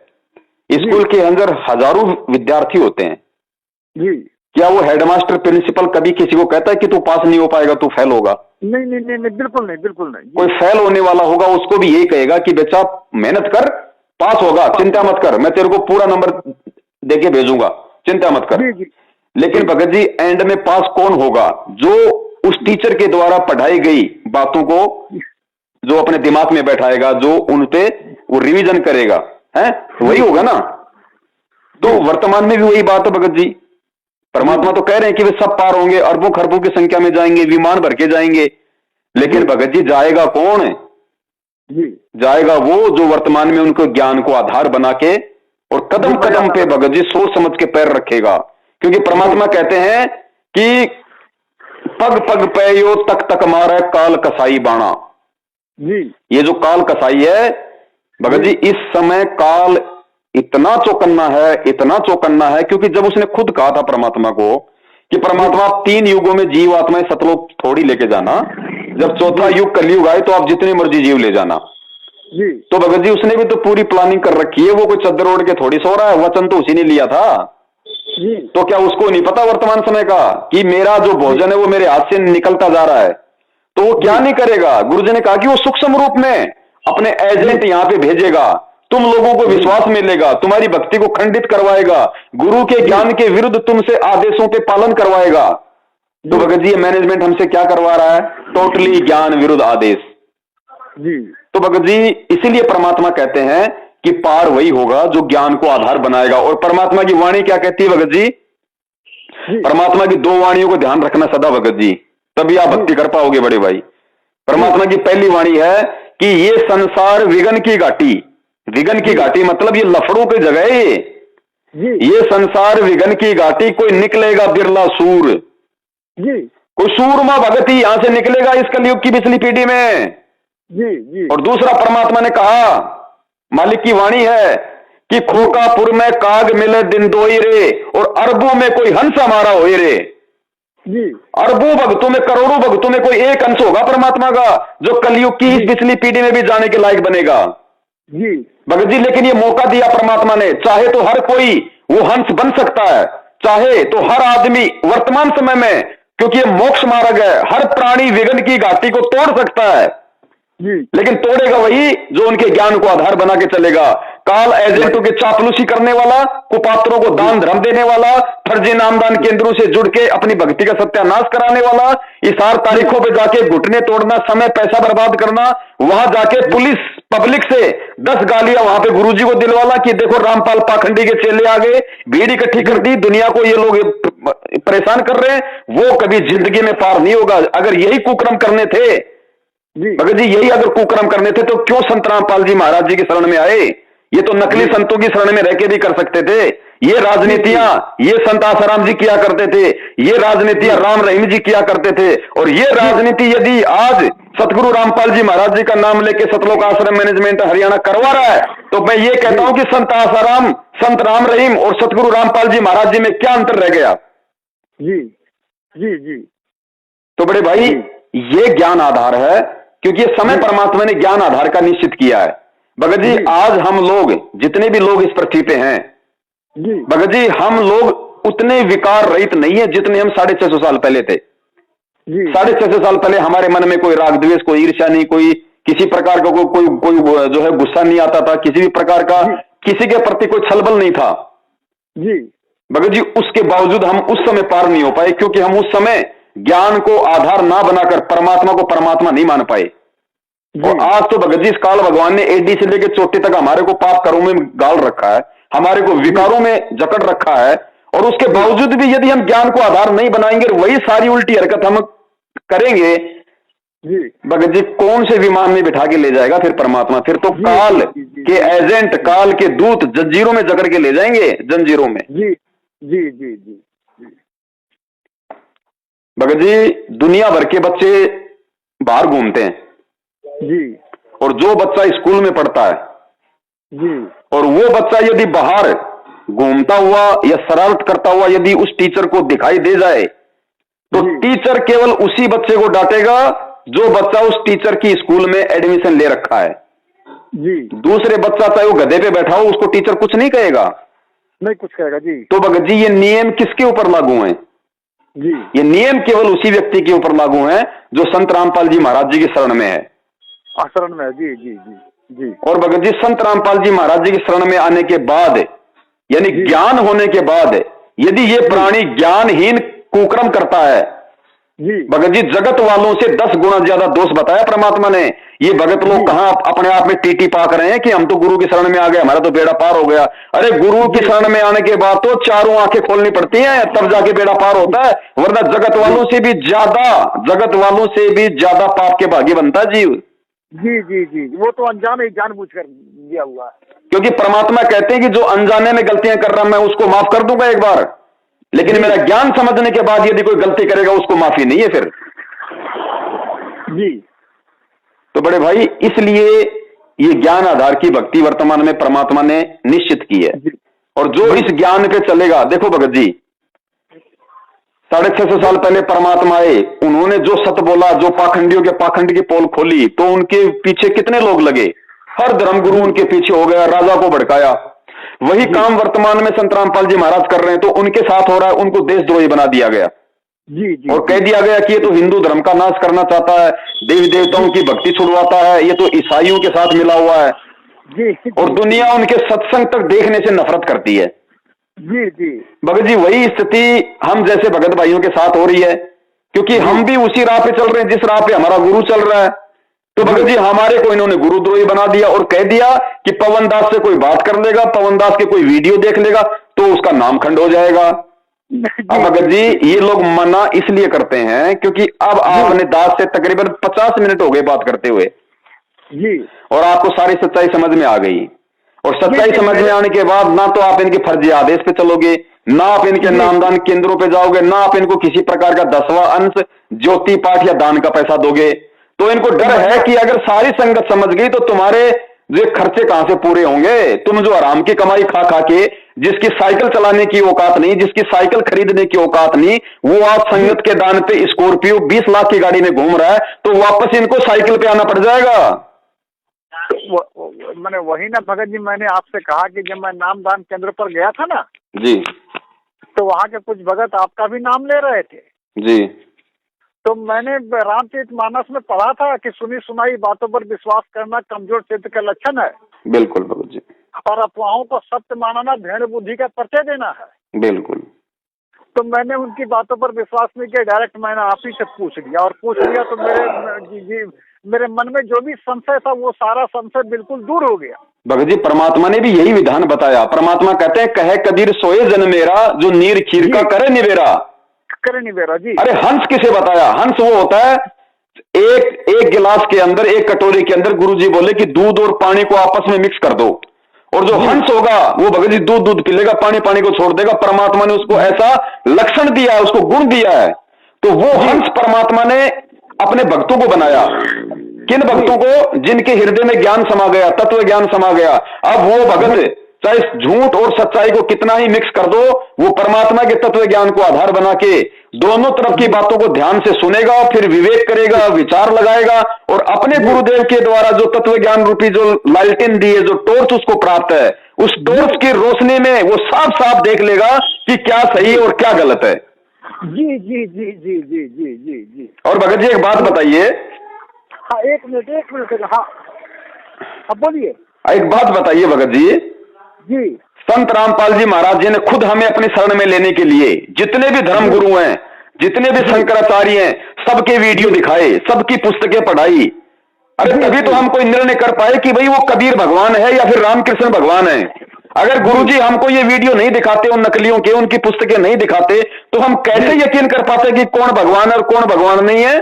स्कूल के अंदर हजारों विद्यार्थी होते हैं जी। क्या वो हेडमास्टर प्रिंसिपल कभी किसी को कहता है कि तू पास नहीं हो पाएगा, तू फेल होगा? नहीं नहीं नहीं, नहीं बिल्कुल नहीं, बिल्कुल नहीं। कोई फेल होने वाला होगा उसको भी यही कहेगा कि बच्चा मेहनत कर, पास होगा, चिंता मत कर, मैं तेरे को पूरा नंबर देके भेजूंगा, चिंता मत कर। जी जी। लेकिन भगत जी एंड में पास कौन होगा? जो उस टीचर के द्वारा पढ़ाई गई बातों को जो अपने दिमाग में बैठाएगा, जो उन पे वो रिवीजन करेगा, है वही होगा ना। तो वर्तमान में भी वही बात है भगत जी। परमात्मा तो कह रहे हैं कि वे सब पार होंगे, अरबों खरबों की संख्या में जाएंगे, विमान भर के जाएंगे, लेकिन भगत जी जाएगा कौन? जाएगा वो जो वर्तमान में उनको ज्ञान को आधार बना के और कदम कदम पे भगत जी सोच समझ के पैर रखेगा। क्योंकि परमात्मा कहते हैं कि पग पग पे यो तक तक मारे काल कसाई बाणा। ये जो काल कसाई है भगत जी, इस समय काल इतना चौकन्ना है, इतना चौकन्ना है, क्योंकि जब उसने खुद कहा था परमात्मा को कि परमात्मा 3 युगों में जीव आत्माएं सतलोक थोड़ी लेके जाना, जब चौथा युग कलयुग आए तो आप जितने मर्जी जीव ले जाना। तो भगत जी उसने भी तो पूरी प्लानिंग कर रखी है, वो कोई चद्दर ओढ़ के थोड़ी सो रहा है, वचन तो उसी ने लिया था। तो क्या उसको नहीं पता वर्तमान समय का कि मेरा जो भोजन है वो मेरे हाथ से निकलता जा रहा है? तो वो क्या नहीं करेगा? गुरुजी ने कहा कि वो सूक्ष्म रूप में अपने एजेंट यहां पे भेजेगा, तुम लोगों को विश्वास मिलेगा, तुम्हारी भक्ति को खंडित करवाएगा, गुरु के ज्ञान के विरुद्ध तुमसे आदेशों पे पालन करवाएगा। तो भगत जी ये मैनेजमेंट हमसे क्या करवा रहा है? टोटली ज्ञान विरुद्ध आदेश। तो भगत जी इसीलिए परमात्मा कहते हैं कि पार वही होगा जो ज्ञान को आधार बनाएगा। और परमात्मा की वाणी क्या कहती है भगत जी? परमात्मा की 2 वाणियों को ध्यान रखना सदा भगत जी, तभी आप भक्ति कर पाओगे बड़े भाई। परमात्मा की पहली वाणी है कि ये संसार विघन की घाटी, विघन की घाटी मतलब ये लफड़ों की जगह है। ये संसार विघन की घाटी, कोई निकलेगा बिरला सूर, कोई सूरमा भगत ही यहां से निकलेगा इस कलयुग की पिछली पीढ़ी में। और दूसरा परमात्मा ने कहा, मालिक की वाणी है कि खोकापुर में काग मिले दिन दोई रे, और अरबों में कोई हंस हमारा होए रे। अरबों भक्तों में, करोड़ों भक्तों में कोई एक अंश होगा परमात्मा का जो कलयुग की इस पिछली पीढ़ी में भी जाने के लायक बनेगा भगत जी। लेकिन ये मौका दिया परमात्मा ने, चाहे तो हर कोई वो हंस बन सकता है, चाहे तो हर आदमी वर्तमान समय में, क्योंकि ये मोक्ष मार्ग है, हर प्राणी विघन की घाटी को तोड़ सकता है, लेकिन तोड़ेगा वही जो उनके ज्ञान को आधार बना के चलेगा। काल एजेंटों के चापलूसी करने वाला, कुपात्रों को दान धर्म देने वाला, फर्जी नामदान केंद्रों से जुड़ के अपनी भक्ति का सत्यानाश कराने वाला, इशार तारीखों पे जाके घुटने तोड़ना, समय पैसा बर्बाद करना, वहां जाके पुलिस पब्लिक से 10 गालियां वहां पे गुरुजी को दिलवाला कि देखो रामपाल पाखंडी के चेले आ गए, भीड़ इकट्ठी कर दी, दुनिया को ये लोग परेशान कर रहे हैं, वो कभी जिंदगी में पार नहीं होगा। अगर यही कुकर्म करने थे भगत जी, यही अगर कुकर्म करने थे तो क्यों संत रामपाल जी महाराज जी की शरण में आए? ये तो नकली संतों की शरण में रह के भी कर सकते थे। ये राजनीतियां ये संत आसाराम जी किया करते थे, ये राजनीतियां राम रहीम जी किया करते थे। और ये राजनीति यदि आज सतगुरु रामपाल जी महाराज जी का नाम लेके सतलोक आश्रम मैनेजमेंट हरियाणा करवा रहा है, तो मैं ये कहता हूं कि संत आसाराम, संत राम रहीम और सतगुरु रामपाल जी महाराज जी में क्या अंतर रह गया? तो बड़े भाई ये ज्ञान आधार है, क्योंकि ये समय परमात्मा ने ज्ञान आधार का निश्चित किया है। भगत जी आज हम लोग जितने भी लोग इस पृथ्वी पे हैं भगत जी, हम लोग उतने विकार रहित नहीं है जितने हम 650 साल पहले थे। 650 साल पहले हमारे मन में कोई राग द्वेष, कोई ईर्ष्या नहीं, कोई किसी प्रकार का कोई जो है गुस्सा नहीं आता था, किसी भी प्रकार का किसी के प्रति कोई छलबल नहीं था भगत जी। उसके बावजूद हम उस समय पार नहीं हो पाए, क्योंकि हम उस समय ज्ञान को आधार ना बनाकर परमात्मा को परमात्मा नहीं मान पाए। और आज तो भगत जी इस काल भगवान ने एडी से लेकर चोटी तक हमारे को पाप कर्मों में गाल रखा है, हमारे को विकारों में जकड़ रखा है, और उसके बावजूद भी यदि हम ज्ञान को आधार नहीं बनाएंगे, वही सारी उल्टी हरकत हम करेंगे भगत जी, कौन से विमान में बिठा के ले जाएगा फिर परमात्मा? फिर तो काल के एजेंट, काल के दूत जंजीरों में जकड़ के ले जाएंगे, जंजीरों में। भगत जी दुनिया भर के बच्चे बाहर घूमते हैं और जो बच्चा स्कूल में पढ़ता है और वो बच्चा यदि बाहर घूमता हुआ या शरारत करता हुआ यदि उस टीचर को दिखाई दे जाए तो टीचर केवल उसी बच्चे को डांटेगा जो बच्चा उस टीचर की स्कूल में एडमिशन ले रखा है जी। दूसरे बच्चा चाहे वो गधे पे बैठा हो उसको टीचर कुछ नहीं कहेगा, नहीं कुछ कहेगा जी। तो भगत जी ये नियम किसके ऊपर लागू हैं जी? ये नियम केवल उसी व्यक्ति के ऊपर लागू हैं जो संत रामपाल जी महाराज जी की शरण में है। शरण में जी जी जी जी। और भगत जी संत रामपाल जी महाराज जी की शरण में आने के बाद यानी ज्ञान होने के बाद यदि ये प्राणी ज्ञानहीन कुकर्म करता है जी, भगत जी जगत वालों से 10 गुना ज्यादा दोष बताया परमात्मा ने। ये भगत लोग कहां अपने आप में टीटी पाक रहे हैं कि हम तो गुरु की शरण में आ गए, हमारा तो बेड़ा पार हो गया। अरे गुरु की शरण में आने के बाद तो चारों आंखें खोलनी पड़ती हैं तब जाके बेड़ा पार होता है, वरना जगत वालों से भी ज्यादा पाप के भागी बनता है जीव। जी जी जी, वो तो अनजान ही जानबूझकर दिया हुआ है। क्योंकि परमात्मा कहते हैं कि जो अनजाने में गलतियां कर रहा मैं उसको माफ कर दूंगा एक बार, लेकिन मेरा ज्ञान समझने के बाद यदि कोई गलती करेगा उसको माफी नहीं है फिर जी। तो बड़े भाई इसलिए ये ज्ञान आधार की भक्ति वर्तमान में परमात्मा ने निश्चित की है। और जो इस ज्ञान पे चलेगा, देखो भगत जी 650 साल पहले परमात्मा आए, उन्होंने जो सत बोला, जो पाखंडियों के पाखंड की पोल खोली, तो उनके पीछे कितने लोग लगे, हर धर्मगुरु उनके पीछे हो गया, राजा को भड़काया। वही काम वर्तमान में संत रामपाल जी महाराज कर रहे हैं, तो उनके साथ हो रहा है, उनको देशद्रोही बना दिया गया जी जी, और कह दिया गया कि ये तो हिंदू धर्म का नाश करना चाहता है, देवी देवताओं की भक्ति छुड़वाता है, ये तो ईसाइयों के साथ मिला हुआ है जी, और दुनिया उनके सत्संग तक देखने से नफरत करती है। जी जी भगत जी वही स्थिति हम जैसे भगत भाइयों के साथ हो रही है, क्योंकि हम भी उसी राह पे चल रहे हैं जिस राह पे हमारा गुरु चल रहा है। तो भगत जी हमारे को इन्होंने गुरुद्रोही बना दिया और कह दिया कि पवन दास से कोई बात कर लेगा, पवन दास के कोई वीडियो देख लेगा तो उसका नाम खंड हो जाएगा। अब भगत जी ये लोग मना इसलिए करते हैं क्योंकि अब आपने दास से तकरीबन 50 मिनट हो गए बात करते हुए जी, और आपको सारी सच्चाई समझ में आ गई। और सच्चाई समझ में आने के बाद ना तो आप इनके फर्जी आदेश पे चलोगे, ना आप इनके नामदान केंद्रों पे जाओगे, ना आप इनको किसी प्रकार का 10वां अंश ज्योति पाठ या दान का पैसा दोगे। तो इनको डर है कि अगर सारी संगत समझ गई तो तुम्हारे जो खर्चे कहां से पूरे होंगे। तुम जो आराम की कमाई खा खा के, जिसकी साइकिल चलाने की औकात नहीं, जिसकी साइकिल खरीदने की औकात नहीं, वो आज संगत के दान पे स्कॉर्पियो 20 लाख की गाड़ी में घूम रहा है, तो वापस इनको साइकिल पे आना पड़ जाएगा। मैंने वही ना भगत जी, मैंने आपसे कहा कि जब मैं नामदान केंद्र पर गया था ना जी, तो वहाँ के कुछ भगत आपका भी नाम ले रहे थे जी, तो मैंने रामचरितमानस में पढ़ा था कि सुनी सुनाई बातों पर विश्वास करना कमजोर चित्त का लक्षण है। बिल्कुल भगत जी। और अफवाहों को सत्य मानना भेड़ बुद्धि का परिचय देना है। बिल्कुल। तो मैंने उनकी बातों पर विश्वास नहीं किया, डायरेक्ट मैंने आप ही से पूछ लिया तो मेरे मन में जो भी संशय था वो सारा संशय बिल्कुल दूर हो गया। भगत जी परमात्मा ने भी यही विधान बताया। परमात्मा कहते हैं कहे कबीर सोए जन मेरा, जो नीर खीर का करे निवेरा। करे निवेरा जी। अरे हंस किसे बताया? हंस वो होता है एक गिलास के अंदर, एक कटोरी के अंदर गुरुजी बोले कि दूध और पानी को आपस में मिक्स कर दो, और जो हंस होगा वो भगत जी दूध पी लेगा, पानी को छोड़ देगा। परमात्मा ने उसको ऐसा लक्षण दिया है, उसको गुण दिया है। तो वो हंस परमात्मा ने अपने भक्तों को बनाया। किन भक्तों को? जिनके हृदय में ज्ञान समा गया, तत्व ज्ञान समा गया। अब वो भगत चाहे झूठ और सच्चाई को कितना ही मिक्स कर दो, वो परमात्मा के तत्व ज्ञान को आधार बना के दोनों तरफ की बातों को ध्यान से सुनेगा, फिर विवेक करेगा, विचार लगाएगा, और अपने गुरुदेव के द्वारा जो तत्व ज्ञान रूपी जो लालटेन दी है, जो टॉर्च उसको प्राप्त है, उस टॉर्च की रोशनी में वो साफ साफ देख लेगा कि क्या सही और क्या गलत है। जी जी जी जी जी जी जी जी। और भगत जी एक बात बताइए। हाँ एक मिनट हाँ बोलिए। एक बात बताइए भगत जी। संत रामपाल जी महाराज जी ने खुद हमें अपनी शरण में लेने के लिए जितने भी धर्म गुरु हैं, जितने भी शंकराचार्य हैं, सबके वीडियो दिखाए, सबकी पुस्तकें पढ़ाई। अरे तभी तो हम कोई निर्णय कर पाए कि भाई वो कबीर भगवान है या फिर रामकृष्ण भगवान है। अगर गुरुजी हमको ये वीडियो नहीं दिखाते, उन नकलियों के, उनकी पुस्तकें नहीं दिखाते, तो हम कैसे यकीन कर पाते कि कौन भगवान है और कौन भगवान नहीं है?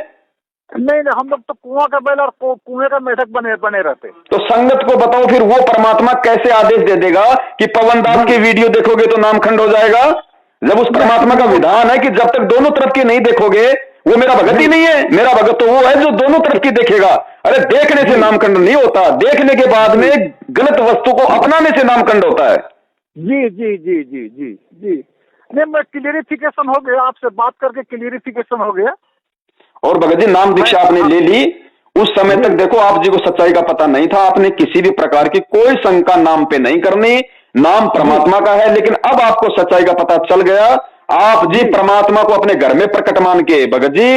नहीं, हम लोग तो कुआं का बैल और कुएं का मेढक बने रहते। तो संगत को बताओ फिर वो परमात्मा कैसे आदेश दे देगा कि पवन दास के वीडियो देखोगे तो नामखंड हो जाएगा, जब उस परमात्मा का विधान है कि जब तक दोनों तरफ की नहीं देखोगे वो मेरा भगत ही नहीं है। मेरा भगत तो वो है जो दोनों तरफ की देखेगा। अरे देखने से नामखंड नहीं होता, देखने के बाद में गलत वस्तु को अपनाने से नामखंड होता है। जी जी जी जी जी जी। नहीं, मैं क्लियरिफिकेशन हो गया, आपसे बात करके क्लियरिफिकेशन हो गया। और भगत जी नाम दीक्षा आपने ले ली, उस समय तक देखो आप जी को सच्चाई का पता नहीं था, आपने किसी भी प्रकार की कोई शंका नाम पे नहीं करनी, नाम परमात्मा का है। लेकिन अब आपको सच्चाई का पता चल गया, आप जी परमात्मा को अपने घर में प्रकट मान के, भगत जी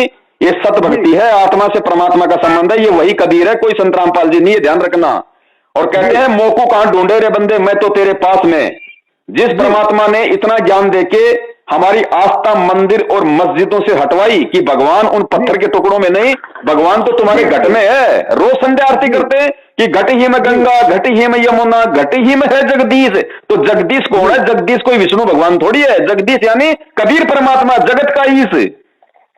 ये सत भक्ति है, आत्मा से परमात्मा का संबंध है, ये वही कबीर है, कोई संत रामपाल जी नहीं, ये ध्यान रखना। और कहते हैं मोको कहां ढूंढे रे बंदे, मैं तो तेरे पास में। जिस परमात्मा ने इतना ज्ञान देके हमारी आस्था मंदिर और मस्जिदों से हटवाई कि भगवान उन पत्थर के टुकड़ों में नहीं, भगवान तो तुम्हारे घट में है। रोज संध्या आरती करते हैं कि घट ही में गंगा, घट ही में यमुना, घट ही में है जगदीश। तो जगदीश कौन है? जगदीश कोई विष्णु भगवान थोड़ी है, जगदीश यानी कबीर परमात्मा, जगत का ईश।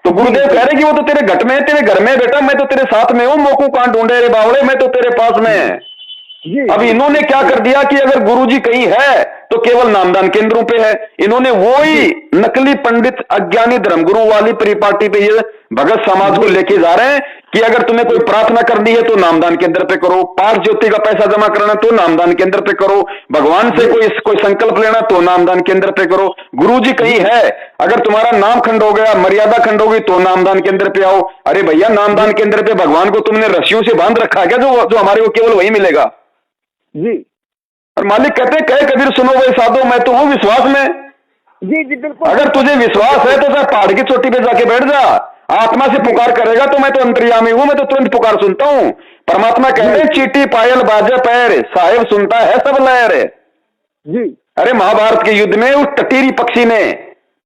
तो गुरुदेव कह रहे कि वो तो तेरे घट में है, तेरे घर में है बेटा, मैं तो तेरे साथ में हूं, मोको कहां ढूंढे रे बावड़े, मैं तो तेरे पास में है। अब इन्होंने क्या कर दिया कि अगर गुरुजी कहीं है तो केवल नामदान केंद्रों पे है। इन्होंने वही नकली पंडित अज्ञानी धर्मगुरु वाली परिपाटी पे ये भगत समाज को लेके जा रहे हैं कि अगर तुम्हें कोई प्रार्थना करनी है तो नामदान केंद्र पे करो, पाठ ज्योति का पैसा जमा करना तो नामदान केंद्र पे करो, भगवान से कोई संकल्प लेना तो नामदान केंद्र पे करो। गुरुजी कहीं है, अगर तुम्हारा नाम खंड हो गया, मर्यादा खंड हो गई तो नामदान केंद्र पे आओ। अरे भैया नामदान केंद्र पे भगवान को तुमने रस्सियों से बांध रखा है क्या, जो हमारे को केवल वही मिलेगा जी। और मालिक कहते हैं कहे कबीर सुनो भाई साधो, मैं तो हूं विश्वास में। जी जी बिल्कुल। अगर तुझे विश्वास है तो सर पहाड़ की चोटी पे जाके बैठ जा, आत्मा से पुकार करेगा तो मैं तो अंतर्यामी हूं, मैं तो तुरंत पुकार सुनता हूं। परमात्मा कहते हैं चीटी पायल बाजे पैर, साहेब सुनता है सब लहर। जी। अरे महाभारत के युद्ध में उस टटीरी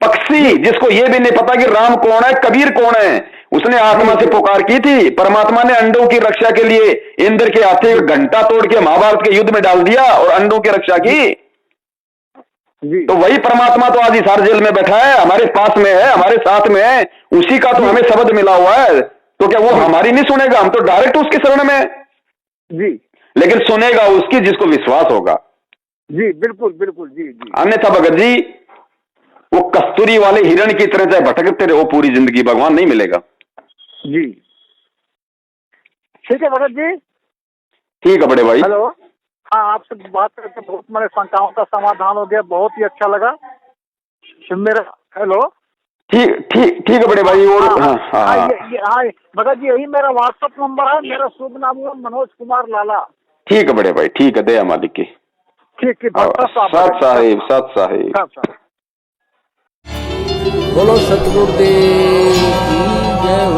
पक्षी जिसको ये भी नहीं पता कि राम कौन है, कबीर कौन है, उसने आत्मा से पुकार की थी। परमात्मा ने अंडों की रक्षा के लिए इंद्र के हाथे घंटा तोड़ के महाभारत के युद्ध में डाल दिया और अंडों की रक्षा की। जी। तो वही परमात्मा तो आज हिसार जेल में बैठा है, हमारे पास में है, हमारे साथ में है, उसी का तो हमें शब्द मिला हुआ है। तो क्या वो हमारी नहीं सुनेगा? हम तो डायरेक्ट उसके शरण में जी। लेकिन सुनेगा उसकी जिसको विश्वास होगा। जी बिल्कुल बिल्कुल। जी जी। अन्यथा भगत जी वो कस्तूरी वाले हिरण की तरह चाहे भटकते रहो पूरी जिंदगी, भगवान नहीं मिलेगा। जी ठीक है भगत जी। ठीक है बड़े भाई। हेलो, हाँ आपसे बात करके बहुत मेरे शंकाओं का समाधान हो गया, बहुत ही अच्छा लगा मेरा। हेलो, ठीक है बड़े भाई। और हाँ भगत जी यही मेरा व्हाट्सएप नंबर है, मेरा शुभ नाम है मनोज कुमार लाला। ठीक है बड़े भाई, ठीक है, दया मालिक की। ठीक है सत साहिब। बोलो सतगुरुदेव की जय।